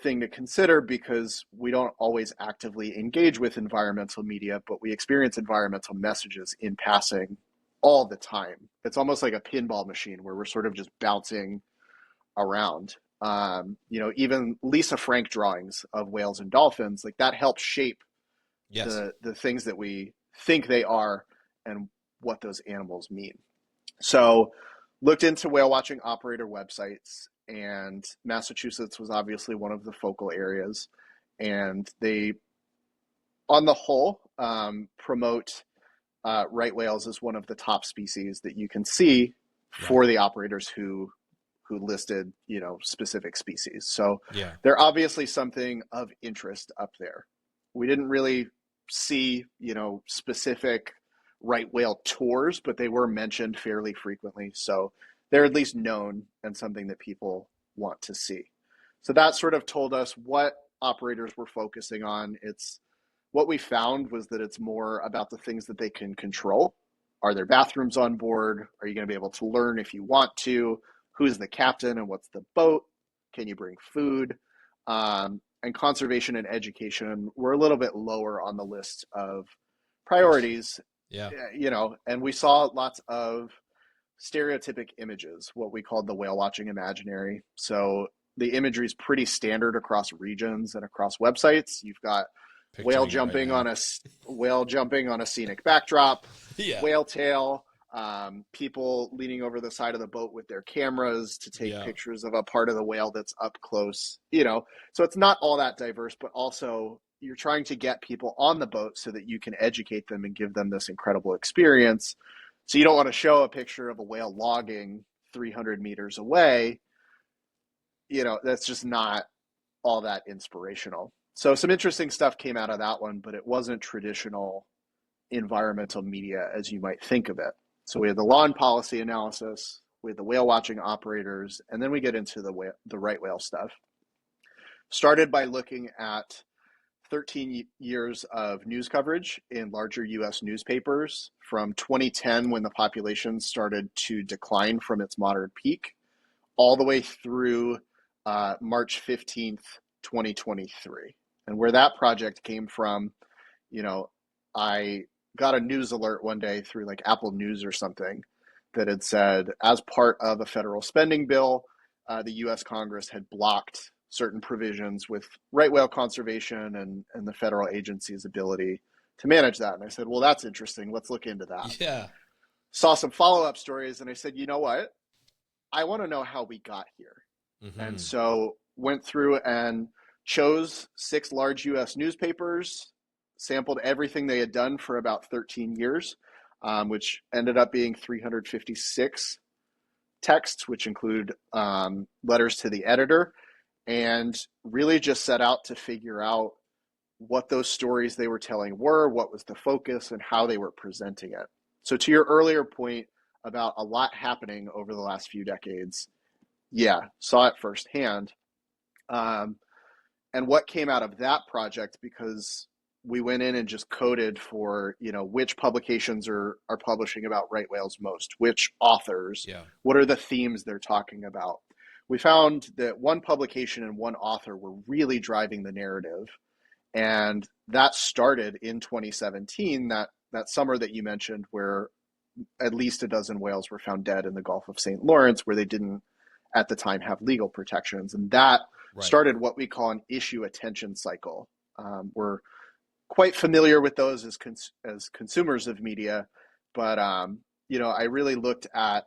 thing to consider because we don't always actively engage with environmental media, but we experience environmental messages in passing all the time. It's almost like a pinball machine where we're sort of just bouncing around. Even Lisa Frank drawings of whales and dolphins, like that helps shape Yes. the things that we think they are and what those animals mean. So looked into whale watching operator websites, and Massachusetts was obviously one of the focal areas. And they, on the whole, promote right whales as one of the top species that you can see Right. for the operators who who listed, specific species. So Yeah. they're obviously something of interest up there. We didn't really see, specific right whale tours, but they were mentioned fairly frequently. So they're at least known and something that people want to see. So that sort of told us what operators were focusing on. It's what we found was that it's more about the things that they can control. Are there bathrooms on board? Are you going to be able to learn if you want to? Who's the captain and what's the boat? Can you bring food? And conservation and education were a little bit lower on the list of priorities. Yeah. And we saw lots of stereotypic images, what we called the whale watching imaginary. So the imagery is pretty standard across regions and across websites. You've got whale jumping on a scenic backdrop, Yeah. whale tail, people leaning over the side of the boat with their cameras to take pictures of a part of the whale that's up close. So it's not all that diverse, but also you're trying to get people on the boat so that you can educate them and give them this incredible experience. So you don't want to show a picture of a whale logging 300 meters away. That's just not all that inspirational. So some interesting stuff came out of that one, but it wasn't traditional environmental media as you might think of it. So we had the law and policy analysis, we had the whale watching operators, and then we get into the right whale stuff. Started by looking at 13 years of news coverage in larger US newspapers from 2010, when the population started to decline from its moderate peak, all the way through March 15th, 2023. And where that project came from, I got a news alert one day through like Apple News or something that had said, as part of a federal spending bill, the US Congress had blocked certain provisions with right whale conservation and the federal agency's ability to manage that. And I said, well, that's interesting. Let's look into that. Yeah. Saw some follow-up stories and I said, you know what? I want to know how we got here. Mm-hmm. And so went through and chose 6 large US newspapers, sampled everything they had done for about 13 years, which ended up being 356 texts, which include letters to the editor, and really just set out to figure out what those stories they were telling were, what was the focus, and how they were presenting it. So to your earlier point about a lot happening over the last few decades, saw it firsthand. And what came out of that project, because we went in and just coded for, which publications are publishing about right whales most, which authors, what are the themes they're talking about. We found that one publication and one author were really driving the narrative. And that started in 2017, that summer that you mentioned, where at least a dozen whales were found dead in the Gulf of St. Lawrence, where they didn't at the time have legal protections. And that started what we call an issue attention cycle. We're quite familiar with those as consumers of media, but I really looked at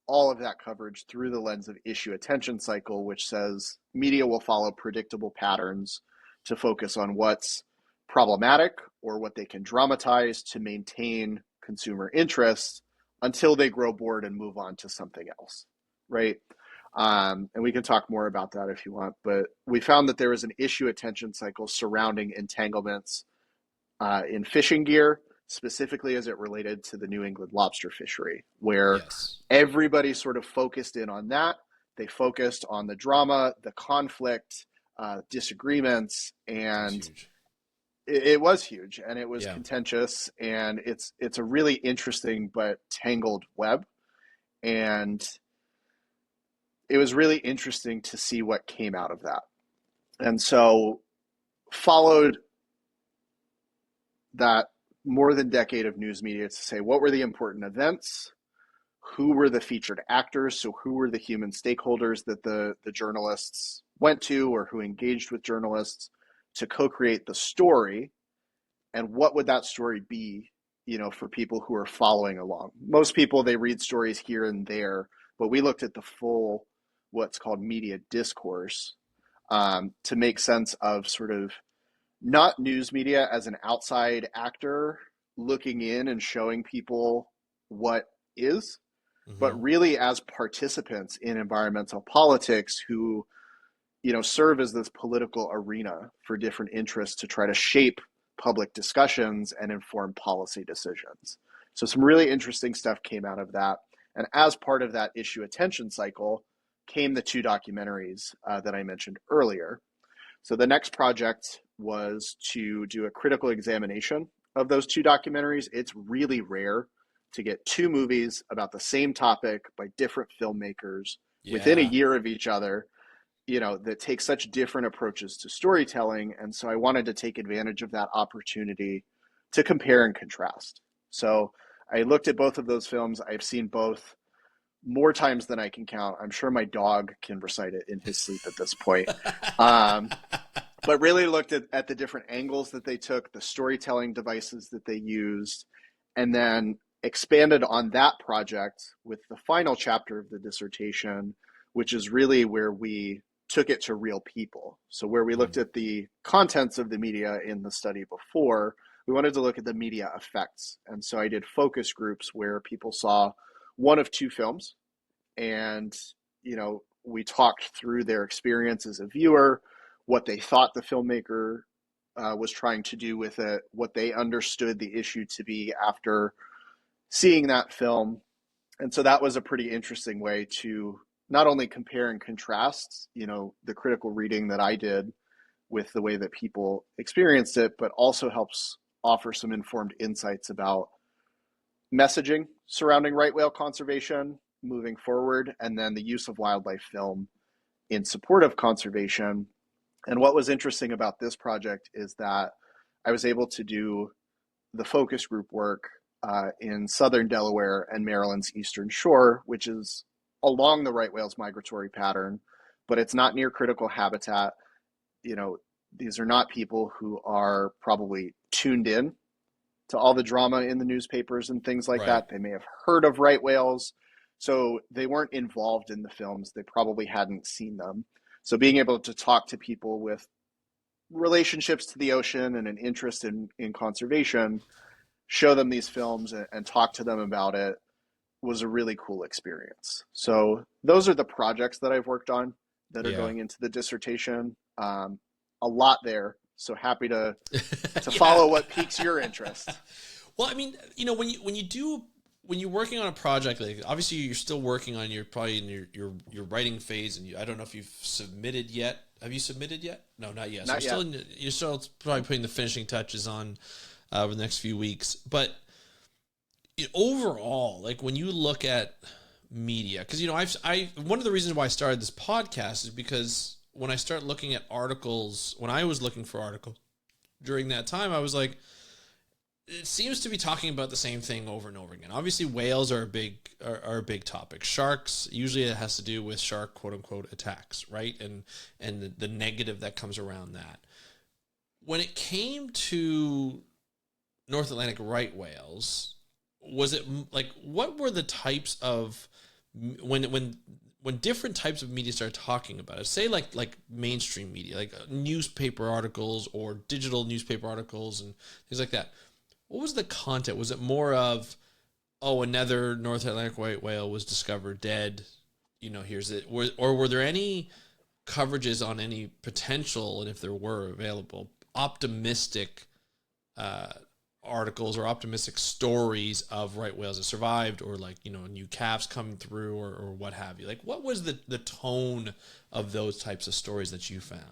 all of that coverage through the lens of issue attention cycle, which says media will follow predictable patterns to focus on what's problematic or what they can dramatize to maintain consumer interest until they grow bored and move on to something else, right? And we can talk more about that if you want, but we found that there was an issue attention cycle surrounding entanglements in fishing gear, specifically as it related to the New England lobster fishery, where everybody sort of focused in on that. They focused on the drama, the conflict, disagreements, and it was huge and it was contentious, and it's a really interesting but tangled web. And it was really interesting to see what came out of that. And so followed that more than decade of news media to say, what were the important events? Who were the featured actors? So who were the human stakeholders that the journalists went to, or who engaged with journalists to co-create the story? And what would that story be, for people who are following along? Most people, they read stories here and there, but we looked at the full, what's called media discourse, to make sense of sort of not news media as an outside actor looking in and showing people what is, but really as participants in environmental politics who, serve as this political arena for different interests to try to shape public discussions and inform policy decisions. So some really interesting stuff came out of that. And as part of that issue attention cycle came the 2 documentaries that I mentioned earlier. So the next project was to do a critical examination of those 2 documentaries. It's really rare to get 2 movies about the same topic by different filmmakers within a year of each other, that take such different approaches to storytelling. And so I wanted to take advantage of that opportunity to compare and contrast. So I looked at both of those films. I've seen both more times than I can count. I'm sure my dog can recite it in his sleep at this point. But really looked at the different angles that they took, the storytelling devices that they used, and then expanded on that project with the final chapter of the dissertation, which is really where we took it to real people. So where we looked at the contents of the media in the study before, we wanted to look at the media effects. And so I did focus groups where people saw one of 2 films, and we talked through their experience as a viewer, what they thought the filmmaker was trying to do with it, what they understood the issue to be after seeing that film. And so that was a pretty interesting way to not only compare and contrast, the critical reading that I did with the way that people experienced it, but also helps offer some informed insights about messaging surrounding right whale conservation moving forward, and then the use of wildlife film in support of conservation. And what was interesting about this project is that I was able to do the focus group work in southern Delaware and Maryland's eastern shore, which is along the right whale's migratory pattern, but it's not near critical habitat. These are not people who are probably tuned in to all the drama in the newspapers and things like that. They may have heard of right whales, so they weren't involved in the films. They probably hadn't seen them. So being able to talk to people with relationships to the ocean and an interest in conservation, show them these films and talk to them about it was a really cool experience. So those are the projects that I've worked on that are going into the dissertation. A lot there. So happy to follow what piques your interest. Well, I mean, when you're working on a project, like obviously you're still working on probably in your writing phase, and I don't know if you've submitted yet. Have you submitted yet? No, not yet. Not so yet. You're still probably putting the finishing touches on over the next few weeks. But overall, like when you look at media, because I one of the reasons why I started this podcast is because when I start looking at articles, when I was looking for articles during that time, I was like, it seems to be talking about the same thing over and over again. Obviously, whales are a big topic. Sharks, usually it has to do with shark quote unquote attacks, right? And the negative that comes around that. When it came to North Atlantic right whales, was it like, what were the types of when different types of media started talking about it, say like mainstream media, like newspaper articles or digital newspaper articles and things like that, what was the content? Was it more of, another North Atlantic white whale was discovered dead, here's it, or were there any coverages on any potential, and if there were available, optimistic articles or optimistic stories of right whales that survived, or like, new calves coming through or what have you? Like, what was the tone of those types of stories that you found?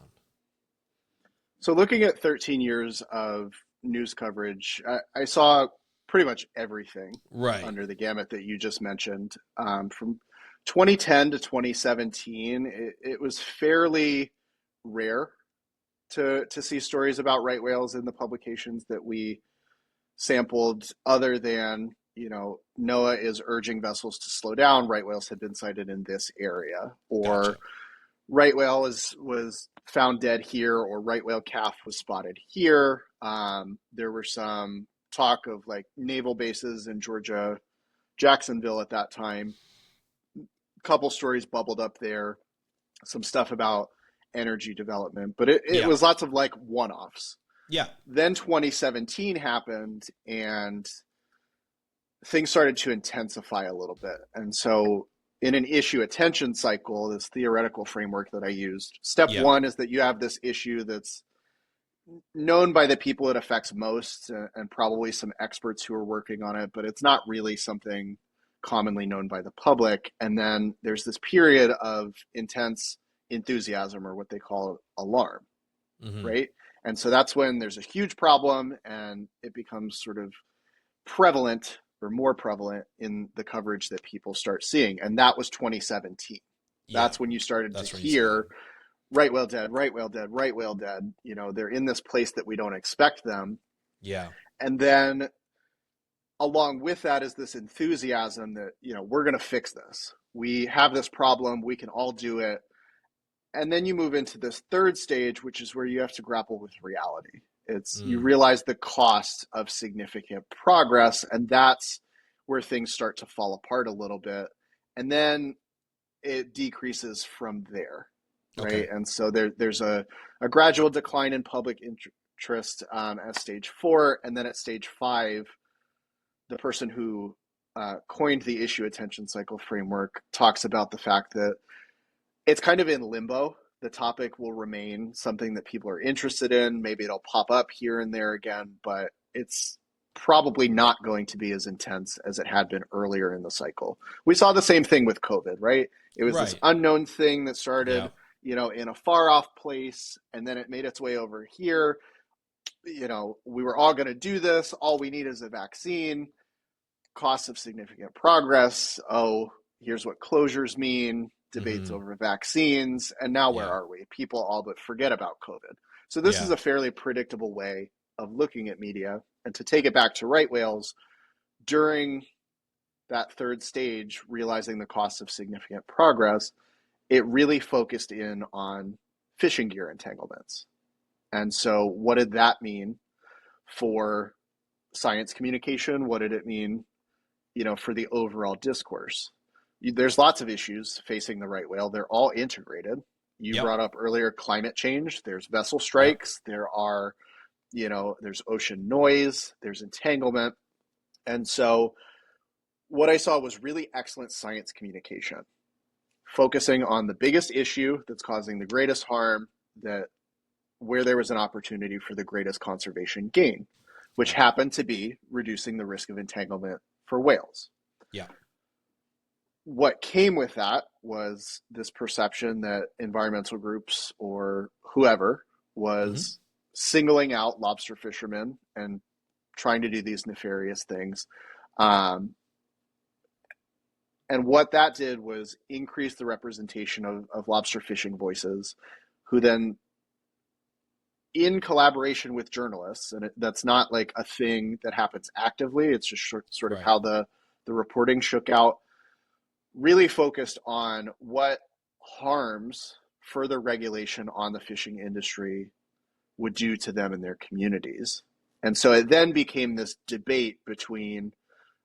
So looking at 13 years of news coverage, I saw pretty much everything under the gamut that you just mentioned. From 2010 to 2017, it was fairly rare to see stories about right whales in the publications that we sampled, other than, NOAA is urging vessels to slow down. Right whales had been sighted in this area, or Gotcha. Right whale was found dead here, or right whale calf was spotted here. There were some talk of like naval bases in Georgia, Jacksonville at that time. A couple stories bubbled up there, some stuff about energy development, but it was lots of like one-offs. Yeah. Then 2017 happened, and things started to intensify a little bit. And so in an issue attention cycle, this theoretical framework that I used, step Yeah. one is that you have this issue that's known by the people it affects most, and probably some experts who are working on it, but it's not really something commonly known by the public. And then there's this period of intense enthusiasm, or what they call alarm, Mm-hmm. right? And so that's when there's a huge problem and it becomes sort of prevalent, or more prevalent, in the coverage that people start seeing. And that was 2017. Yeah. That's when you started to That's when you saw it. hear right whale dead, right whale dead, right whale dead. You know, they're in this place that we don't expect them. Yeah. And then along with that is this enthusiasm that, you know, we're going to fix this. We have this problem. We can all do it. And then you move into this third stage, which is where you have to grapple with reality. It's you Mm. realize the cost of significant progress, and that's where things start to fall apart a little bit. And then it decreases from there, Okay. right? And so there's a gradual decline in public interest at stage 4. And then at stage 5, the person who coined the issue attention cycle framework talks about the fact that it's kind of in limbo. The topic will remain something that people are interested in. Maybe it'll pop up here and there again, but it's probably not going to be as intense as it had been earlier in the cycle. We saw the same thing with COVID, right? It was this Right. unknown thing that started, Yeah. you know, in a far off place, and then it made its way over here. You know, we were all going to do this. All we need is a vaccine. Costs of significant progress. Oh, here's what closures mean. Debates Mm-hmm. over vaccines. And now where Yeah. are we? People all but forget about COVID. So this is Yeah. a fairly predictable way of looking at media. And to take it back to right whales, during that third stage, realizing the cost of significant progress, it really focused in on fishing gear entanglements. And so what did that mean for science communication? What did it mean, you know, for the overall discourse? There's lots of issues facing the right whale. They're all integrated. You Yep. brought up earlier climate change. There's vessel Yep. strikes. There are, you know, there's ocean noise. There's entanglement. And so what I saw was really excellent science communication, focusing on the biggest issue that's causing the greatest harm, that where there was an opportunity for the greatest conservation gain, which Right. happened to be reducing the risk of entanglement for whales. Yeah. What came with that was this perception that environmental groups or whoever Mm-hmm. was singling out lobster fishermen and trying to do these nefarious things. Um, and what that did was increase the representation of lobster fishing voices, who then, in collaboration with journalists, and that's not like a thing that happens actively, it's just sort of Right. how the reporting shook out, really focused on what harms further regulation on the fishing industry would do to them and their communities. And so it then became this debate between,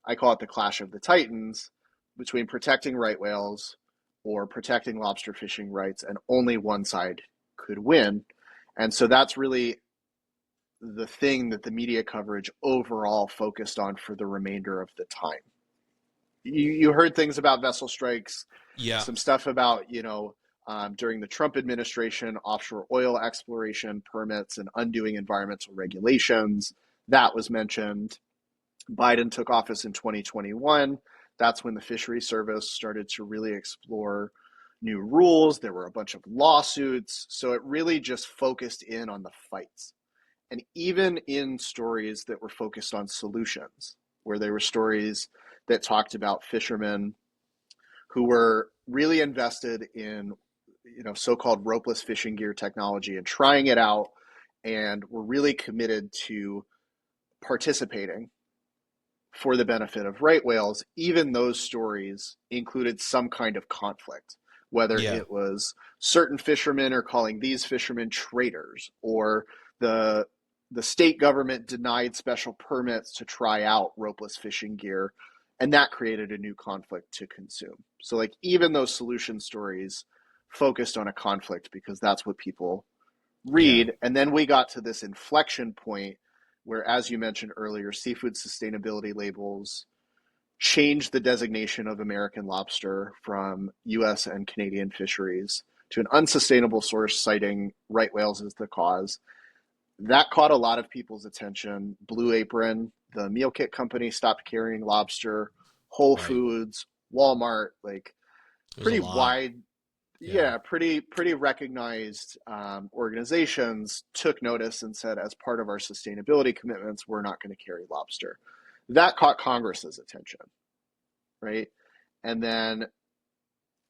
I call it the clash of the titans, between protecting right whales or protecting lobster fishing rights, and only one side could win. And so that's really the thing that the media coverage overall focused on for the remainder of the time. You heard things about vessel strikes, Yeah. some stuff about, you know, during the Trump administration, offshore oil exploration permits and undoing environmental regulations. That was mentioned. Biden took office in 2021. That's when the Fisheries Service started to really explore new rules. There were a bunch of lawsuits. So it really just focused in on the fights. And even in stories that were focused on solutions, where there were stories that talked about fishermen who were really invested in, you know, so-called ropeless fishing gear technology and trying it out, and were really committed to participating for the benefit of right whales, even those stories included some kind of conflict, whether Yeah. it was certain fishermen are calling these fishermen traitors, or the the state government denied special permits to try out ropeless fishing gear, and that created a new conflict to consume. So like even those solution stories focused on a conflict because that's what people Yeah. read. And then we got to this inflection point where, as you mentioned earlier, seafood sustainability labels changed the designation of American lobster from US and Canadian fisheries to an unsustainable source, citing right whales as the cause. That caught a lot of people's attention. Blue Apron, the meal kit company, stopped carrying lobster. Whole Right. Foods, Walmart, like There's a pretty lot. wide, Yeah. yeah, pretty recognized organizations took notice and said, as part of our sustainability commitments, we're not going to carry lobster. That caught Congress's attention, right? And then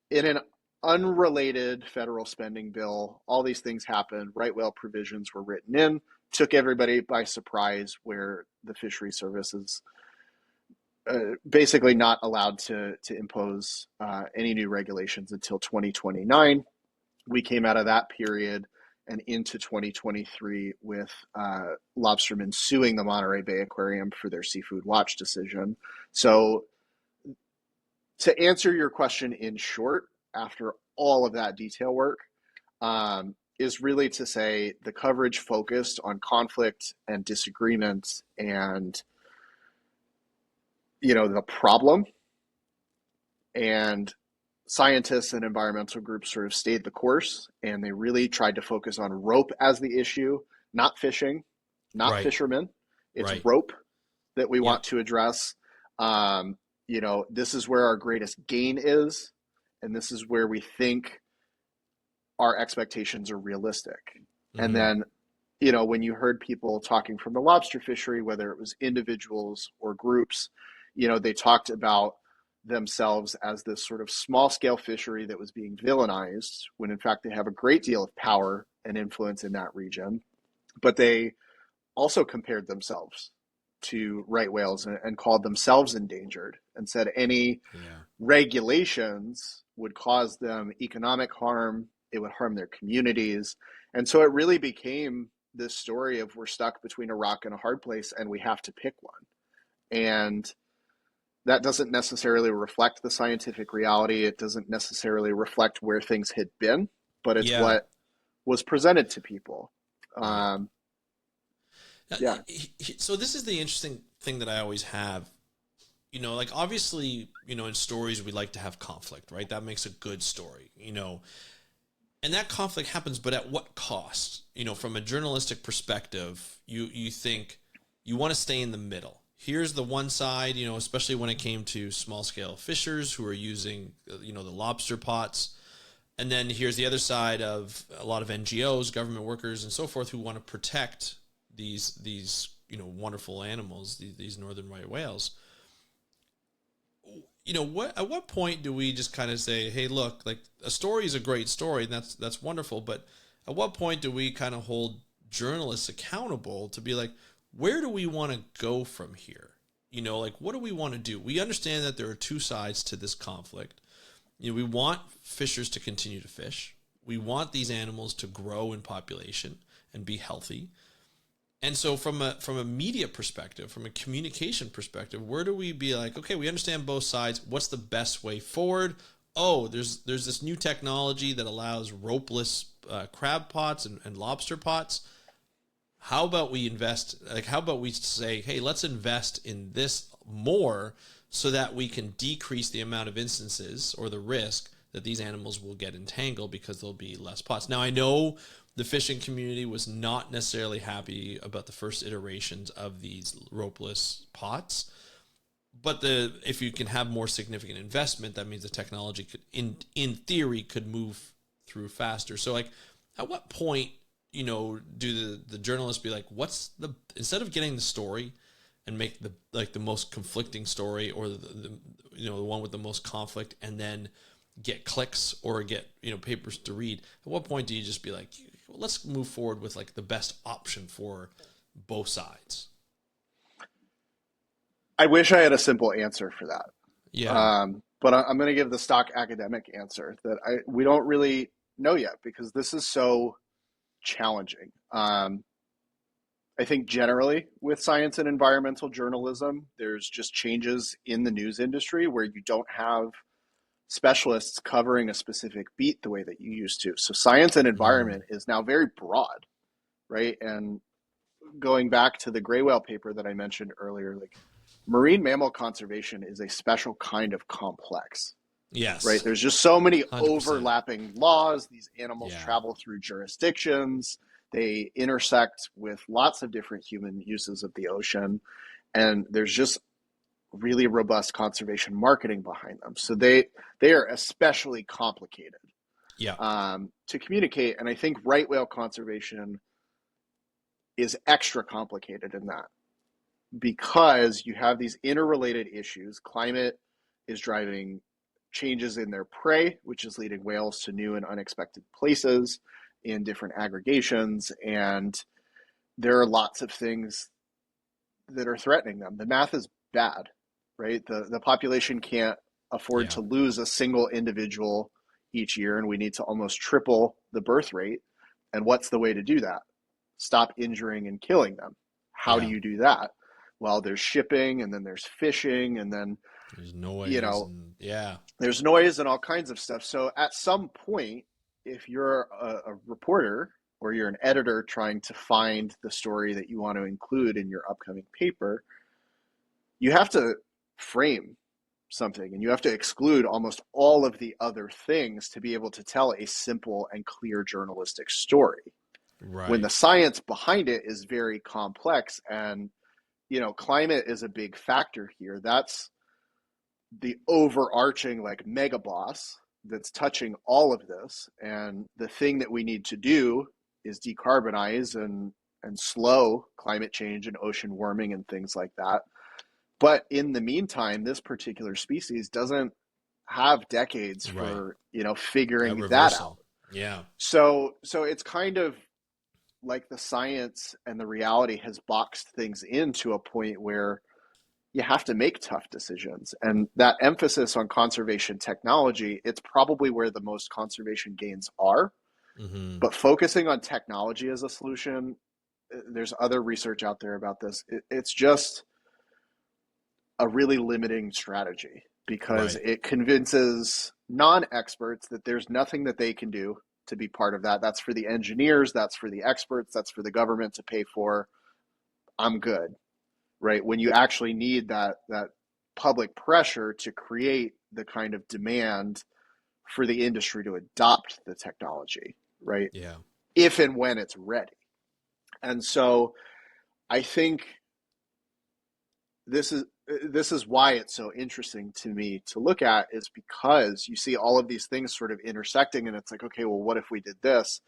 in an unrelated federal spending bill, all these things happened. Right whale provisions were written in, took everybody by surprise, where the fishery service is basically not allowed to impose any new regulations until 2029. We came out of that period and into 2023 with lobstermen suing the Monterey Bay Aquarium for their seafood watch decision. So, to answer your question in short, after all of that detail work, is really to say the coverage focused on conflict and disagreement and the problem, and scientists and environmental groups sort of stayed the course, and they really tried to focus on rope as the issue, not fishing, not Right. fishermen. It's Right. rope that we Yep. want to address. This is where our greatest gain is, and this is where we think our expectations are realistic. And Hmm. then, when you heard people talking from the lobster fishery, whether it was individuals or groups, they talked about themselves as this sort of small scale fishery that was being villainized, when in fact they have a great deal of power and influence in that region. But they also compared themselves to right whales and called themselves endangered, and said any Yeah. regulations would cause them economic harm, it would harm their communities. And so it really became this story of, we're stuck between a rock and a hard place and we have to pick one. And that doesn't necessarily reflect the scientific reality. It doesn't necessarily reflect where things had been, but it's Yeah. what was presented to people. Right. Um, Now, yeah. so this is the interesting thing that I always have. Like obviously, in stories we like to have conflict, right? That makes a good story, and that conflict happens, but at what cost? From a journalistic perspective, you think you want to stay in the middle. Here's the one side, especially when it came to small scale fishers who are using, the lobster pots. And then here's the other side of a lot of NGOs, government workers, and so forth, who want to protect these wonderful animals, these northern right whales. At what point do we just kind of say, hey, look, like a story is a great story, and that's wonderful, but at what point do we kind of hold journalists accountable to be like, where do we want to go from here? Like, what do we want to do? We understand that there are two sides to this conflict. We want fishers to continue to fish. We want these animals to grow in population and be healthy. And so from a media perspective, from a communication perspective, where do we be like, okay, we understand both sides. What's the best way forward? Oh, there's this new technology that allows ropeless crab pots and lobster pots. How about we invest? Like, how about we say, hey, let's invest in this more so that we can decrease the amount of instances or the risk that these animals will get entangled because there'll be less pots. Now, I know the fishing community was not necessarily happy about the first iterations of these ropeless pots, but if you can have more significant investment, that means the technology could, in theory, could move through faster. So, like, at what point, do the journalists be like, what's instead of getting the story and make the most conflicting story, or the one with the most conflict, and then get clicks or get papers to read, at what point do you just be like, let's move forward with like the best option for both sides? I wish I had a simple answer for that. Yeah. But I'm going to give the stock academic answer that we don't really know yet, because this is so challenging. I think generally with science and environmental journalism, there's just changes in the news industry where you don't have specialists covering a specific beat the way that you used to. So science and Mm. environment is now very broad, right? And going back to the gray whale paper that I mentioned earlier, like marine mammal conservation is a special kind of complex. Yes. Right? There's just so many 100%. overlapping laws. These animals Yeah. travel through jurisdictions. They intersect with lots of different human uses of the ocean. And there's just really robust conservation marketing behind them. So they are especially complicated to communicate. And I think right whale conservation is extra complicated in that, because you have these interrelated issues. Climate is driving changes in their prey, which is leading whales to new and unexpected places in different aggregations. And there are lots of things that are threatening them. The math is bad, right? The population can't afford to lose a single individual each year, and we need to almost triple the birth rate. And what's the way to do that? Stop injuring and killing them. How do you do that? Well, there's shipping, and then there's fishing, and then there's noise, there's noise and all kinds of stuff. So at some point, if you're a reporter or you're an editor trying to find the story that you want to include in your upcoming paper, you have to frame something, and you have to exclude almost all of the other things to be able to tell a simple and clear journalistic story. Right. When the science behind it is very complex, and climate is a big factor here. That's the overarching mega boss that's touching all of this. And the thing that we need to do is decarbonize and slow climate change and ocean warming and things like that. But in the meantime, this particular species doesn't have decades for figuring that out. Yeah. So it's kind of like the science and the reality has boxed things into a point where you have to make tough decisions. And that emphasis on conservation technology, it's probably where the most conservation gains are. Mm-hmm. But focusing on technology as a solution, there's other research out there about this. It's just a really limiting strategy, because it convinces non-experts that there's nothing that they can do to be part of that. That's for the engineers, that's for the experts, that's for the government to pay for. I'm good, right? When you actually need that public pressure to create the kind of demand for the industry to adopt the technology, right? Yeah. If and when it's ready. And so I think this is why it's so interesting to me to look at, is because you see all of these things sort of intersecting, and it's like, okay, well, what if we did this?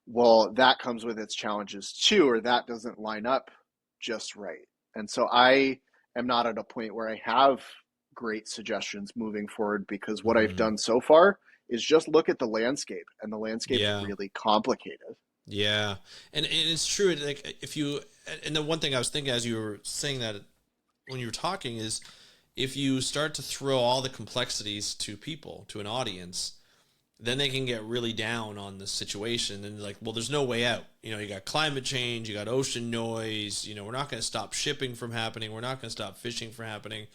Well, that comes with its challenges too, or that doesn't line up just right. And so I am not at a point where I have great suggestions moving forward, because what I've done so far is just look at the landscape, and the landscape is really complicated. Yeah. And it's true. Like and the one thing I was thinking as you were saying that, when you were talking, is if you start to throw all the complexities to people, to an audience, then they can get really down on the situation and like, well, there's no way out. You got climate change, you got ocean noise, we're not going to stop shipping from happening. We're not going to stop fishing from happening.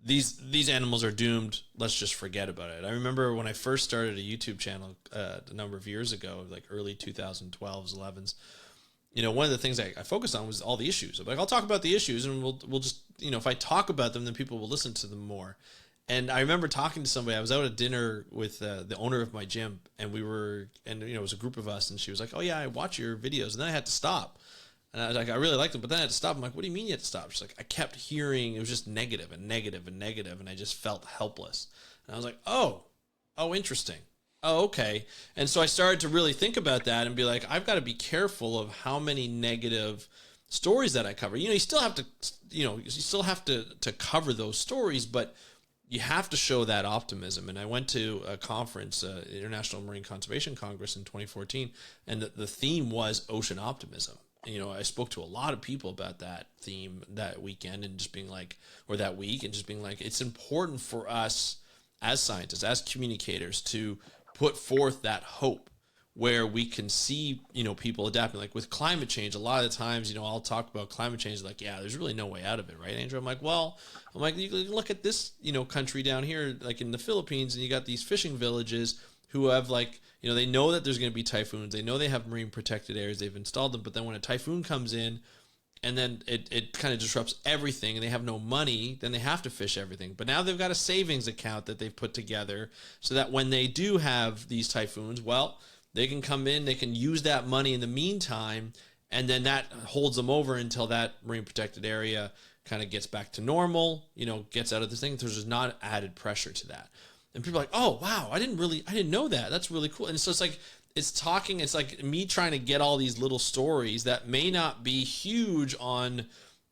These animals are doomed. Let's just forget about it. I remember when I first started a YouTube channel a number of years ago, like early 2012s, 11s, one of the things I focused on was all the issues. I'm like, I'll talk about the issues, and we'll just, if I talk about them, then people will listen to them more. And I remember talking to somebody. I was out at dinner with the owner of my gym, and it was a group of us, and she was like, "Oh yeah, I watch your videos," and then I had to stop. And I was like, I really liked them, but then I had to stop. I'm like, what do you mean you had to stop? She's like, I kept hearing it was just negative and negative and negative, and I just felt helpless. And I was like, oh, interesting. Oh, okay. And so I started to really think about that and be like, I've got to be careful of how many negative stories that I cover. You still have to cover those stories, but you have to show that optimism. And I went to a conference, International Marine Conservation Congress in 2014, and the theme was ocean optimism. I spoke to a lot of people about that theme that weekend, and just being like, or that week, and just being like, it's important for us as scientists, as communicators, to put forth that hope where we can see, people adapting. Like with climate change, a lot of the times, I'll talk about climate change, like, yeah, there's really no way out of it, right, Andrew? I'm like, you look at this, country down here, like in the Philippines, and you got these fishing villages who have they know that there's going to be typhoons. They know they have marine protected areas. They've installed them, but then when a typhoon comes in and then it kind of disrupts everything, and they have no money, then they have to fish everything. But now they've got a savings account that they've put together so that when they do have these typhoons, well, they can come in, they can use that money in the meantime, and then that holds them over until that marine protected area kind of gets back to normal, gets out of this thing. There's just not added pressure to that. And people are like, oh, wow, I didn't know that. That's really cool. And so it's like, it's like me trying to get all these little stories that may not be huge on,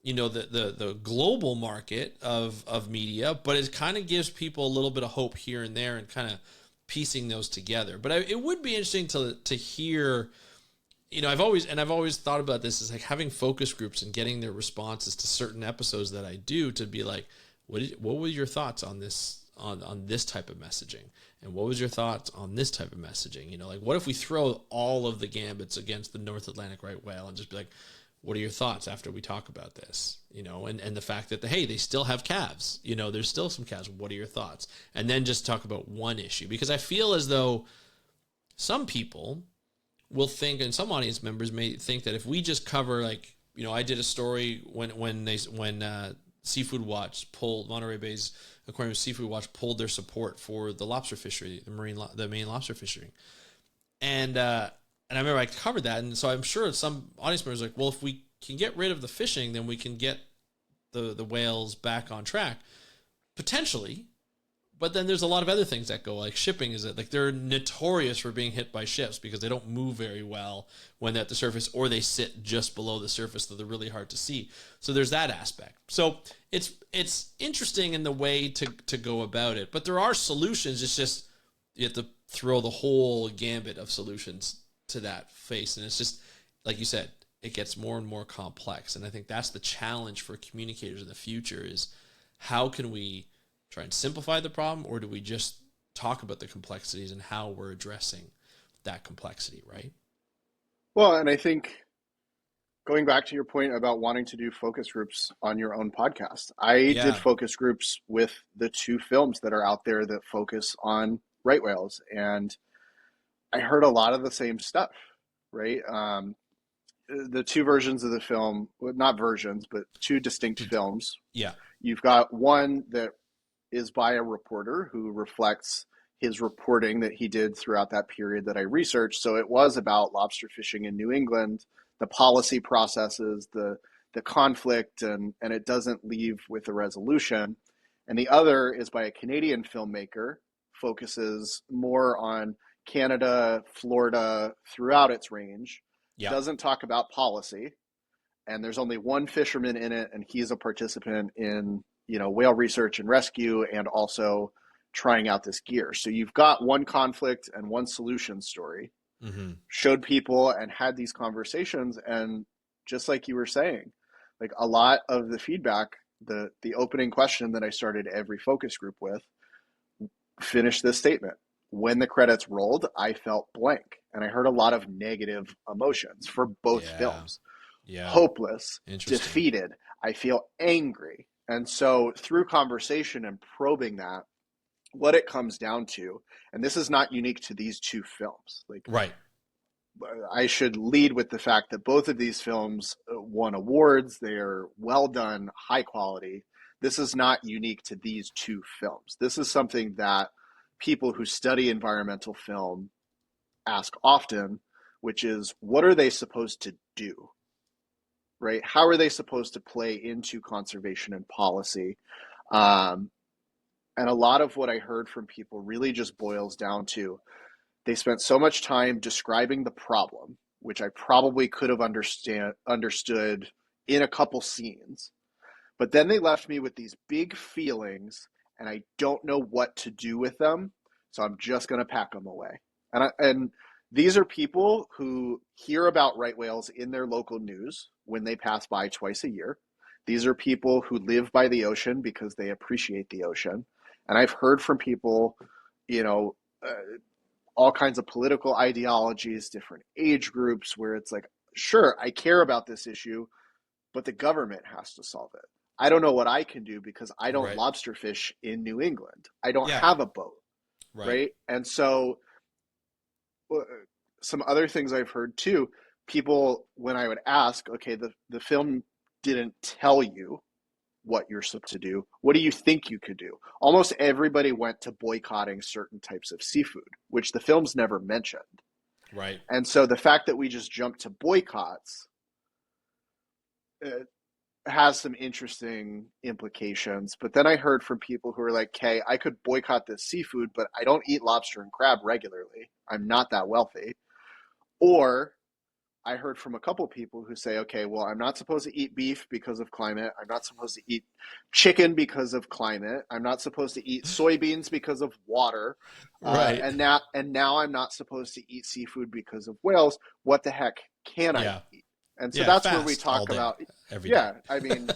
the global market of media, but it kind of gives people a little bit of hope here and there and kind of piecing those together. But it would be interesting to hear, I've always thought about this as like having focus groups and getting their responses to certain episodes that I do, to be like, what were your thoughts on this? On this type of messaging, and what was your thoughts on this type of messaging? Like, what if we throw all of the gambits against the North Atlantic right whale and just be like, what are your thoughts after we talk about this? And the fact that they still have calves, there's still some calves. What are your thoughts? And then just talk about one issue, because I feel as though some people will think, and some audience members may think, that if we just cover, like, I did a story when Seafood Watch pulled Monterey Bay's Aquarium Seafood Watch pulled their support for the lobster fishery, the main lobster fishery, and I remember I covered that, and so I'm sure some audience members are like, well, if we can get rid of the fishing, then we can get the whales back on track, potentially. But then there's a lot of other things that go, like shipping they're notorious for being hit by ships because they don't move very well when they're at the surface, or they sit just below the surface, so they're really hard to see. So there's that aspect. So it's interesting in the way to go about it, but there are solutions. It's just you have to throw the whole gambit of solutions to that face, and it's just like you said, it gets more and more complex. And I think that's the challenge for communicators in the future: is how can we try and simplify the problem, or do we just talk about the complexities and how we're addressing that complexity, right? Well, and I think going back to your point about wanting to do focus groups on your own podcast, I did focus groups with the two films that are out there that focus on right whales, and I heard a lot of the same stuff, right? The two versions of the film, well, not versions, but two distinct films. Yeah. You've got one that is by a reporter who reflects his reporting that he did throughout that period that I researched. So it was about lobster fishing in New England, the policy processes, the conflict, and it doesn't leave with a resolution. And the other is by a Canadian filmmaker, focuses more on Canada, Florida, throughout its range, doesn't talk about policy, and there's only one fisherman in it, and he's a participant in whale research and rescue, and also trying out this gear. So you've got one conflict and one solution story, showed people and had these conversations. And just like you were saying, like a lot of the feedback, the opening question that I started every focus group with, finished this statement: when the credits rolled, I felt blank. And I heard a lot of negative emotions for both films. Hopeless, defeated, I feel angry. And so through conversation and probing that, what it comes down to, and this is not unique to these two films, like, right, I should lead with the fact that both of these films won awards. They are well done, high quality. This is not unique to these two films. This is something that people who study environmental film ask often, which is, what are they supposed to do? Right? How are they supposed to play into conservation and policy? And a lot of what I heard from people really just boils down to, they spent so much time describing the problem, which I probably could have understood in a couple scenes, but then they left me with these big feelings, and I don't know what to do with them, so I'm just going to pack them away. And these are people who hear about right whales in their local news when they pass by twice a year. These are people who live by the ocean because they appreciate the ocean. And I've heard from people, all kinds of political ideologies, different age groups, where it's like, sure, I care about this issue, but the government has to solve it. I don't know what I can do because I don't lobster fish in New England. I don't have a boat, right? And so some other things I've heard too, people, when I would ask, okay, the film didn't tell you what you're supposed to do. What do you think you could do? Almost everybody went to boycotting certain types of seafood, which the films never mentioned. Right. And so the fact that we just jumped to boycotts has some interesting implications. But then I heard from people who are like, "Okay, I could boycott this seafood, but I don't eat lobster and crab regularly. I'm not that wealthy." Or I heard from a couple people who say, "Okay, well, I'm not supposed to eat beef because of climate. I'm not supposed to eat chicken because of climate. I'm not supposed to eat soybeans because of water. Right. And now I'm not supposed to eat seafood because of whales. What the heck can I Yeah. eat?" And so Yeah. that's where we Fast all talk day, about, every day. yeah, I mean,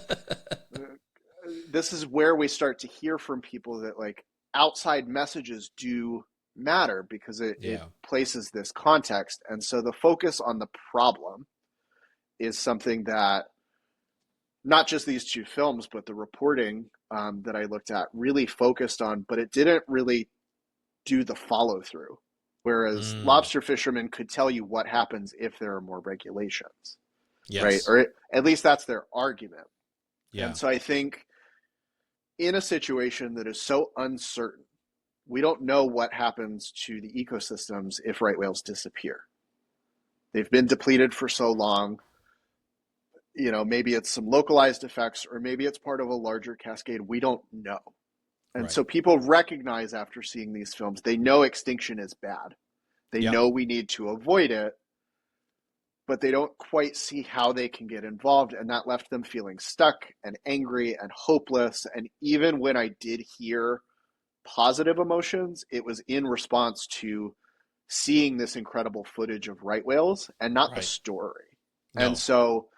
this is where we start to hear from people that like outside messages do matter because it Yeah. places this context. And so the focus on the problem is something that not just these two films, but the reporting that I looked at really focused on, but it didn't really do the follow through. Whereas Mm. lobster fishermen could tell you what happens if there are more regulations, right? Yes. Or at least that's their argument. Yeah. And so I think in a situation that is so uncertain, we don't know what happens to the ecosystems if right whales disappear. They've been depleted for so long. Maybe it's some localized effects, or maybe it's part of a larger cascade. We don't know. And Right. so people recognize after seeing these films, they know extinction is bad. They Yep. know we need to avoid it, but they don't quite see how they can get involved. And that left them feeling stuck and angry and hopeless. And even when I did hear positive emotions, it was in response to seeing this incredible footage of right whales and not the Right. story. And No. so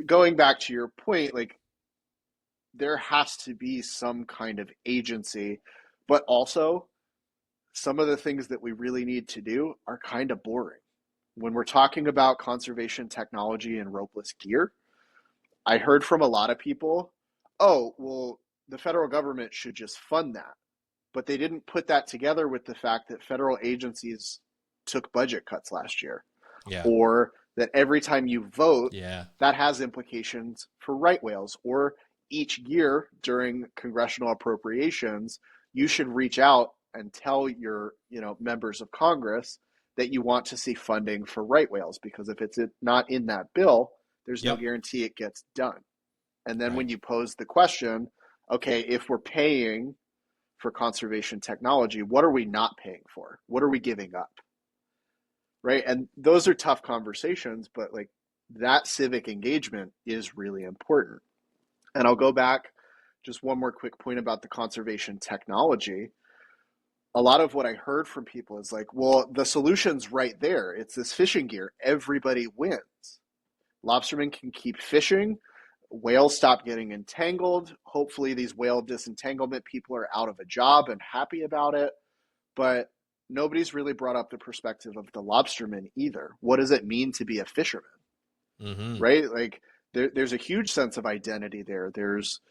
going back to your point, like there has to be some kind of agency, but also some of the things that we really need to do are kind of boring. When we're talking about conservation technology and ropeless gear, I heard from a lot of people, "Oh, well, the federal government should just fund that." But they didn't put that together with the fact that federal agencies took budget cuts last year, Yeah. or that every time you vote, Yeah. that has implications for right whales, or each year during congressional appropriations, you should reach out and tell your members of Congress that you want to see funding for right whales, because if it's not in that bill, there's no Yep. guarantee it gets done. And then Right. when you pose the question, okay, if we're paying for conservation technology, what are we not paying for? What are we giving up? Right? And those are tough conversations, but like that civic engagement is really important. And I'll go back just one more quick point about the conservation technology. A lot of what I heard from people is like, well, the solution's right there. It's this fishing gear. Everybody wins. Lobstermen can keep fishing. Whales stop getting entangled. Hopefully, these whale disentanglement people are out of a job and happy about it. But nobody's really brought up the perspective of the lobsterman either. What does it mean to be a fisherman? Mm-hmm. Right? Like there's a huge sense of identity there. There's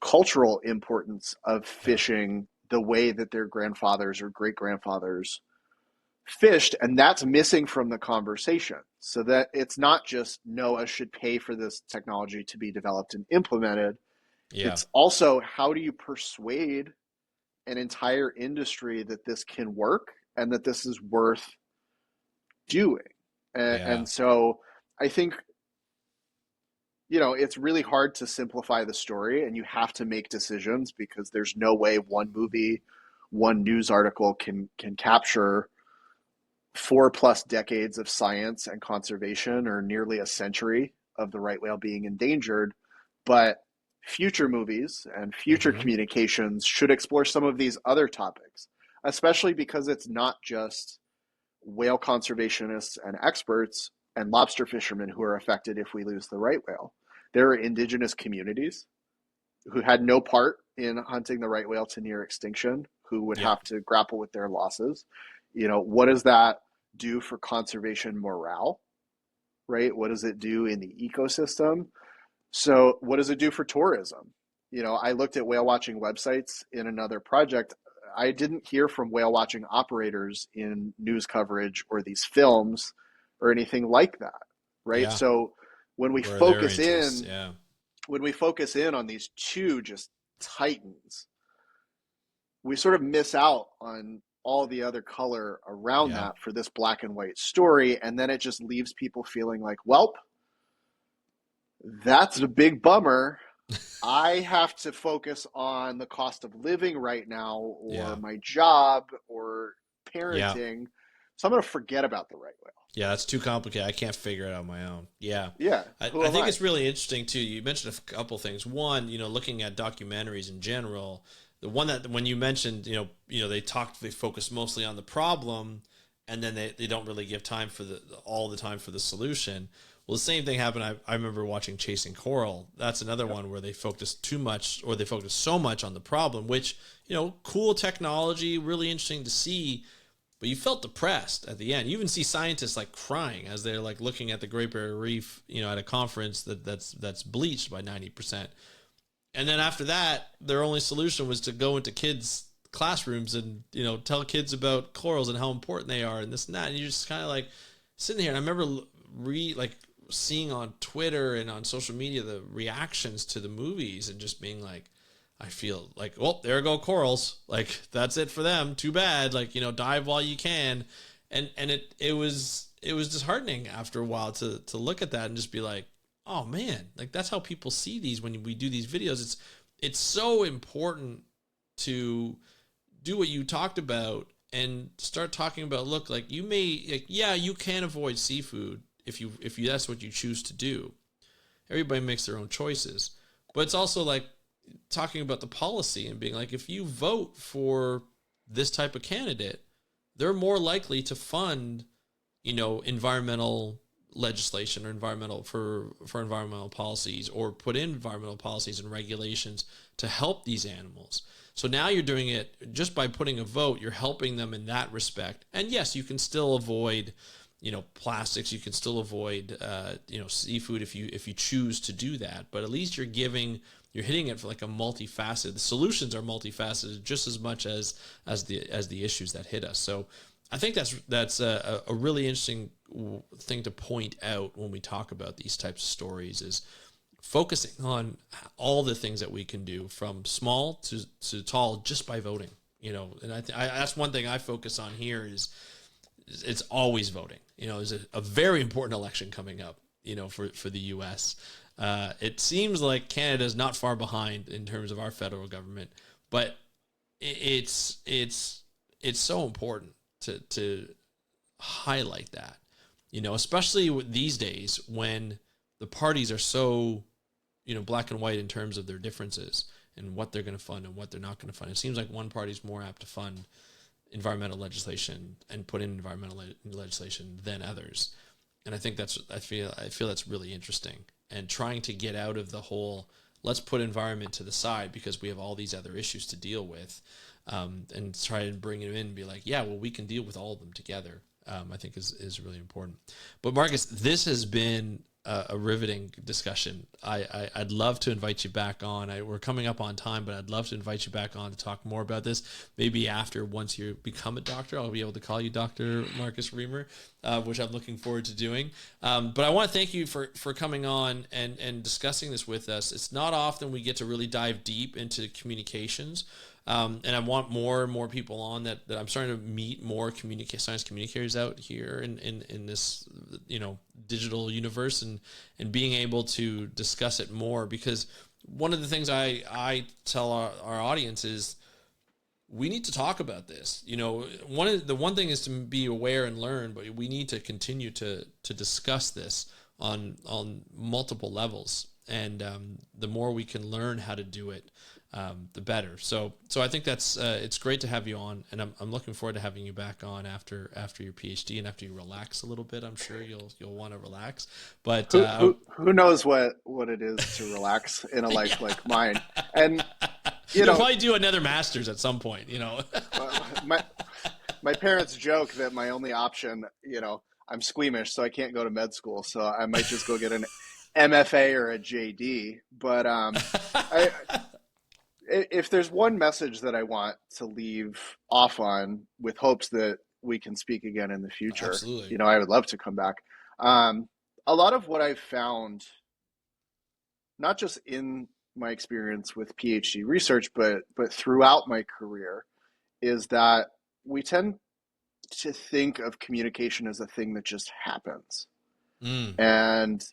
cultural importance of Yeah. fishing the way that their grandfathers or great grandfathers fished, and that's missing from the conversation. So that it's not just NOAA should pay for this technology to be developed and implemented. Yeah. It's also how do you persuade an entire industry that this can work and that this is worth doing. Yeah. And so I think it's really hard to simplify the story, and you have to make decisions because there's no way one movie, one news article can capture 4+ decades of science and conservation, or nearly a century of the right whale being endangered. But future movies and future Mm-hmm. communications should explore some of these other topics, especially because it's not just whale conservationists and experts and lobster fishermen who are affected if we lose the right whale. There are indigenous communities who had no part in hunting the right whale to near extinction, who would Yep. have to grapple with their losses. What does that do for conservation morale, right? What does it do in the ecosystem? So what does it do for tourism? I looked at whale watching websites in another project. I didn't hear from whale watching operators in news coverage or these films or anything like that, right? Yeah. So when we Where are their focus interests? in Yeah. when we focus in on these two just titans, we sort of miss out on all the other color around Yeah. that for this black and white story. And then it just leaves people feeling like, well, that's a big bummer. I have to focus on the cost of living right now, or Yeah. my job, or Yeah. parenting. So I'm going to forget about the right whale. Yeah, that's too complicated. I can't figure it out on my own. Yeah. Yeah, I, who I am think I? it's really interesting too. You mentioned a couple things. One, looking at documentaries in general, the one that when you mentioned, they focus mostly on the problem, and then they don't really give time for all the time for the solution. Well, the same thing happened. I remember watching Chasing Coral. That's another Yep. one where they focus too much, or they focus so much on the problem, which, cool technology, really interesting to see, but you felt depressed at the end. You even see scientists like crying as they're like looking at the Great Barrier Reef, at a conference that's bleached by 90%. And then after that, their only solution was to go into kids' classrooms and, tell kids about corals and how important they are and this and that. And you're just kind of like sitting here. And I remember seeing on Twitter and on social media the reactions to the movies and just being like, I feel like, well, there go corals. Like, that's it for them. Too bad. Like, dive while you can. And it was disheartening after a while to look at that and just be like, oh man, like that's how people see these when we do these videos. It's so important to do what you talked about and start talking about, look, like you can avoid seafood if you that's what you choose to do. Everybody makes their own choices. But it's also like talking about the policy and being like, if you vote for this type of candidate, they're more likely to fund, environmental legislation or environmental policies, or put in environmental policies and regulations to help these animals. So now you're doing it just by putting a vote, you're helping them in that respect. And yes, you can still avoid, plastics, you can still avoid, seafood if you choose to do that. But at least you're hitting it for like a multifaceted. The solutions are multifaceted just as much as the issues that hit us. So I think that's a really interesting thing to point out when we talk about these types of stories, is focusing on all the things that we can do from small to tall just by voting. And that's one thing I focus on here is it's always voting. There's a very important election coming up, for the U.S. It seems like Canada is not far behind in terms of our federal government, but it's so important to highlight that, especially these days when the parties are so, black and white in terms of their differences and what they're going to fund and what they're not going to fund. It seems like one party's more apt to fund environmental legislation and put in environmental legislation than others. And I think I feel that's really interesting, and trying to get out of the whole, let's put environment to the side because we have all these other issues to deal with, and try and bring it in and be like, yeah, well, we can deal with all of them together. I think is really important. But Marcus, this has been a riveting discussion. I'd love to invite you back on. We're coming up on time, but I'd love to invite you back on to talk more about this. Maybe once you become a doctor, I'll be able to call you Dr. Marcus Reamer, which I'm looking forward to doing. But I want to thank you for coming on and discussing this with us. It's not often we get to really dive deep into communications. And I want more and more people on that I'm starting to meet more science communicators out here in this, digital universe, and being able to discuss it more, because one of the things I tell our audience is we need to talk about this. One thing is to be aware and learn, but we need to continue to discuss this on multiple levels. And the more we can learn how to do it, the better. So I think that's it's great to have you on, and I'm looking forward to having you back on after your PhD and after you relax a little bit. I'm sure you'll want to relax. But who knows what it is to relax in a life yeah. like mine? And you'll probably do another master's at some point. My parents joke that my only option, I'm squeamish, so I can't go to med school. So I might just go get an MFA or a JD. But if there's one message that I want to leave off on, with hopes that we can speak again in the future, Absolutely. I would love to come back. a lot of what I've found, not just in my experience with PhD research, but throughout my career, is that we tend to think of communication as a thing that just happens. Mm. And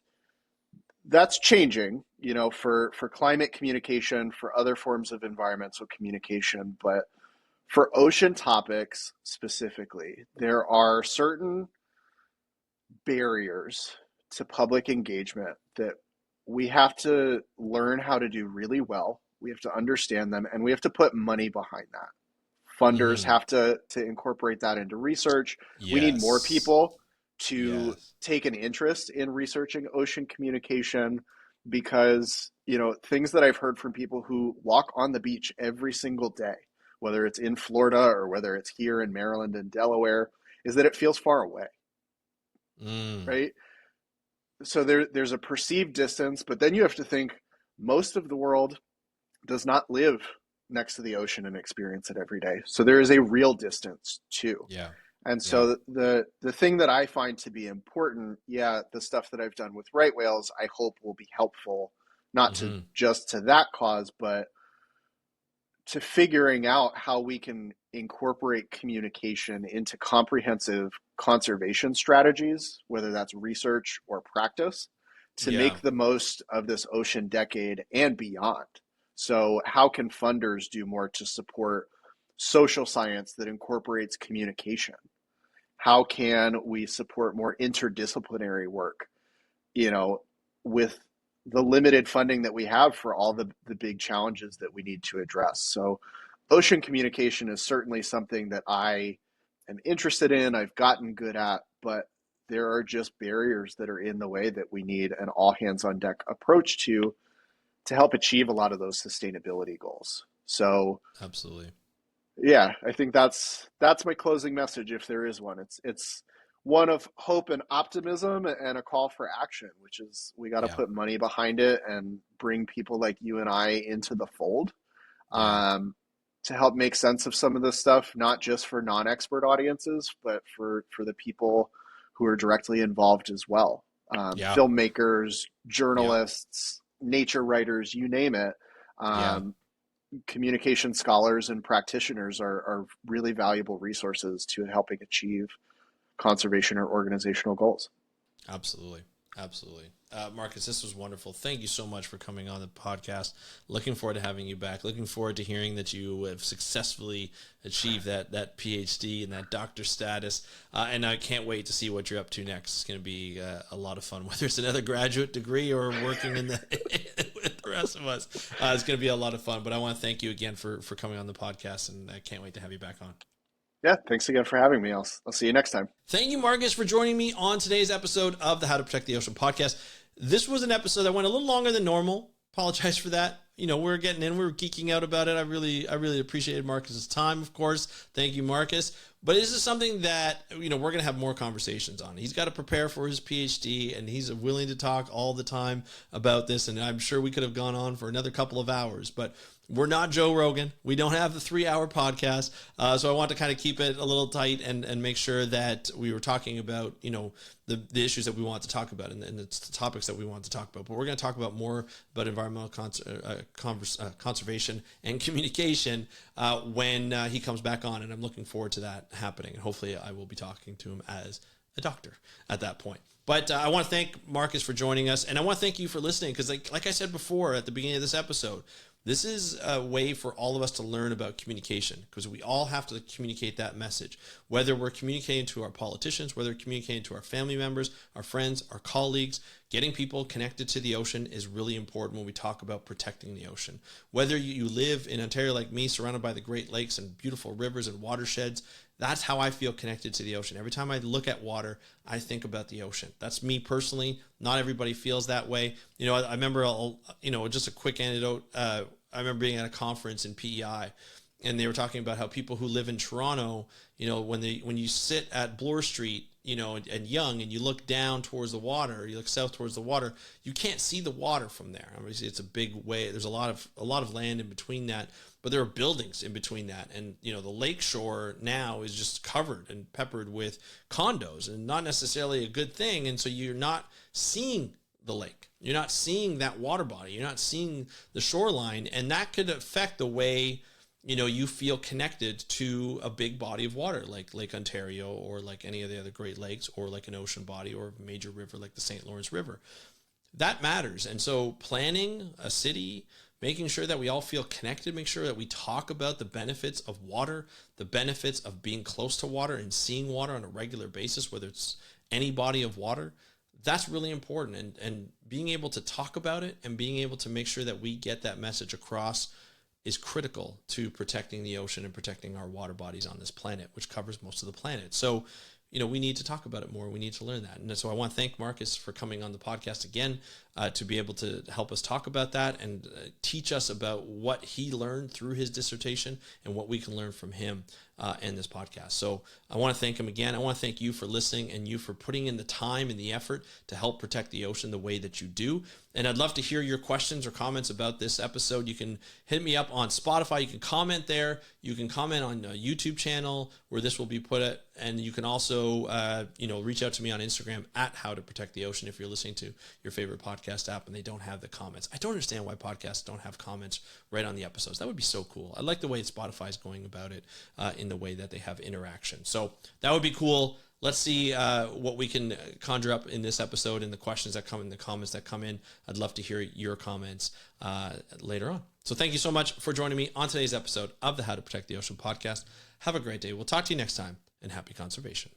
that's changing, for climate communication, for other forms of environmental communication. But for ocean topics specifically, there are certain barriers to public engagement that we have to learn how to do really well. We have to understand them, and we have to put money behind that. Funders Mm-hmm. have to incorporate that into research. We need more Yes. people to Yes. take an interest in researching ocean communication, because things that I've heard from people who walk on the beach every single day, whether it's in Florida or whether it's here in Maryland and Delaware, is that it feels far away, Mm. right? So there's a perceived distance, but then you have to think most of the world does not live next to the ocean and experience it every day. So there is a real distance too. Yeah. And Yeah. so the thing that I find to be important, yeah, the stuff that I've done with right whales, I hope will be helpful, not to Mm-hmm. just to that cause, but to figuring out how we can incorporate communication into comprehensive conservation strategies, whether that's research or practice, to Yeah. make the most of this ocean decade and beyond. So, how can funders do more to support social science that incorporates communication? How can we support more interdisciplinary work, you know, with the limited funding that we have for all the big challenges that we need to address? So, ocean communication is certainly something that I am interested in, I've gotten good at, but there are just barriers that are in the way that we need an all hands on deck approach to help achieve a lot of those sustainability goals. So, Absolutely. yeah, I think that's my closing message, if there is one. It's one of hope and optimism and a call for action, which is we got to Yeah. put money behind it and bring people like you and I into the fold, Yeah. um, to help make sense of some of this stuff, not just for non-expert audiences, but for the people who are directly involved as well. Yeah. Filmmakers, Yeah. journalists, nature writers, you name it. Yeah. Um, Communication scholars and practitioners are really valuable resources to helping achieve conservation or organizational goals. Absolutely. Absolutely. Marcus, this was wonderful. Thank you so much for coming on the podcast. Looking forward to having you back. Looking forward to hearing that you have successfully achieved that PhD and that doctor status. And I can't wait to see what you're up to next. It's going to be a lot of fun, whether it's another graduate degree or working in the with the rest of us. It's going to be a lot of fun. But I want to thank you again for coming on the podcast, and I can't wait to have you back on. Yeah, thanks again for having me. I'll see you next time. Thank you, Marcus, for joining me on today's episode of the How to Protect the Ocean podcast. This was an episode that went a little longer than normal. Apologize for that. We're getting in, we're geeking out about it. I really appreciated Marcus's time, of course. Thank you, Marcus. But this is something that, we're going to have more conversations on. He's got to prepare for his PhD, and he's willing to talk all the time about this. And I'm sure we could have gone on for another couple of hours, but we're not Joe Rogan. We don't have the 3-hour podcast. So I want to kind of keep it a little tight and make sure that we were talking about, the issues that we want to talk about and it's the topics that we want to talk about. But we're going to talk about more about environmental conservation and communication when he comes back on. And I'm looking forward to that happening. And hopefully I will be talking to him as a doctor at that point. But I want to thank Marcus for joining us. And I want to thank you for listening, because like I said before at the beginning of this episode, this is a way for all of us to learn about communication, because we all have to communicate that message, whether we're communicating to our politicians, whether we're communicating to our family members, our friends, our colleagues. Getting people connected to the ocean is really important when we talk about protecting the ocean. Whether you live in Ontario like me, surrounded by the Great Lakes and beautiful rivers and watersheds, that's how I feel connected to the ocean. Every time I look at water, I think about the ocean. That's me personally. Not everybody feels that way. I remember, just a quick anecdote. I remember being at a conference in PEI, and they were talking about how people who live in Toronto, when you sit at Bloor Street, and Yonge, and you look down towards the water, you look south towards the water, you can't see the water from there. Obviously, it's a big way. There's a lot of land in between that. but there are buildings in between that. And, the lake shore now is just covered and peppered with condos, and not necessarily a good thing. And so you're not seeing the lake. You're not seeing that water body. You're not seeing the shoreline. And that could affect the way, you feel connected to a big body of water like Lake Ontario, or like any of the other Great Lakes, or like an ocean body or a major river like the St. Lawrence River. That matters. And so planning a city, making sure that we all feel connected, make sure that we talk about the benefits of water, the benefits of being close to water and seeing water on a regular basis, whether it's any body of water, that's really important. And being able to talk about it and being able to make sure that we get that message across is critical to protecting the ocean and protecting our water bodies on this planet, which covers most of the planet. So, we need to talk about it more. We need to learn that. And so I want to thank Marcus for coming on the podcast again, to be able to help us talk about that and teach us about what he learned through his dissertation and what we can learn from him in this podcast. So I want to thank him again. I want to thank you for listening and you for putting in the time and the effort to help protect the ocean the way that you do. And I'd love to hear your questions or comments about this episode. You can hit me up on Spotify. You can comment there. You can comment on a YouTube channel where this will be put at. And you can also, reach out to me on Instagram at How to Protect the Ocean if you're listening to your favorite podcast app and they don't have the comments. I don't understand why podcasts don't have comments right on the episodes. That would be so cool. I like the way Spotify is going about it in the way that they have interaction. So that would be cool. Let's see what we can conjure up in this episode and the questions that come in, the comments that come in. I'd love to hear your comments later on. So thank you so much for joining me on today's episode of the How to Protect the Ocean podcast. Have a great day. We'll talk to you next time, and happy conservation.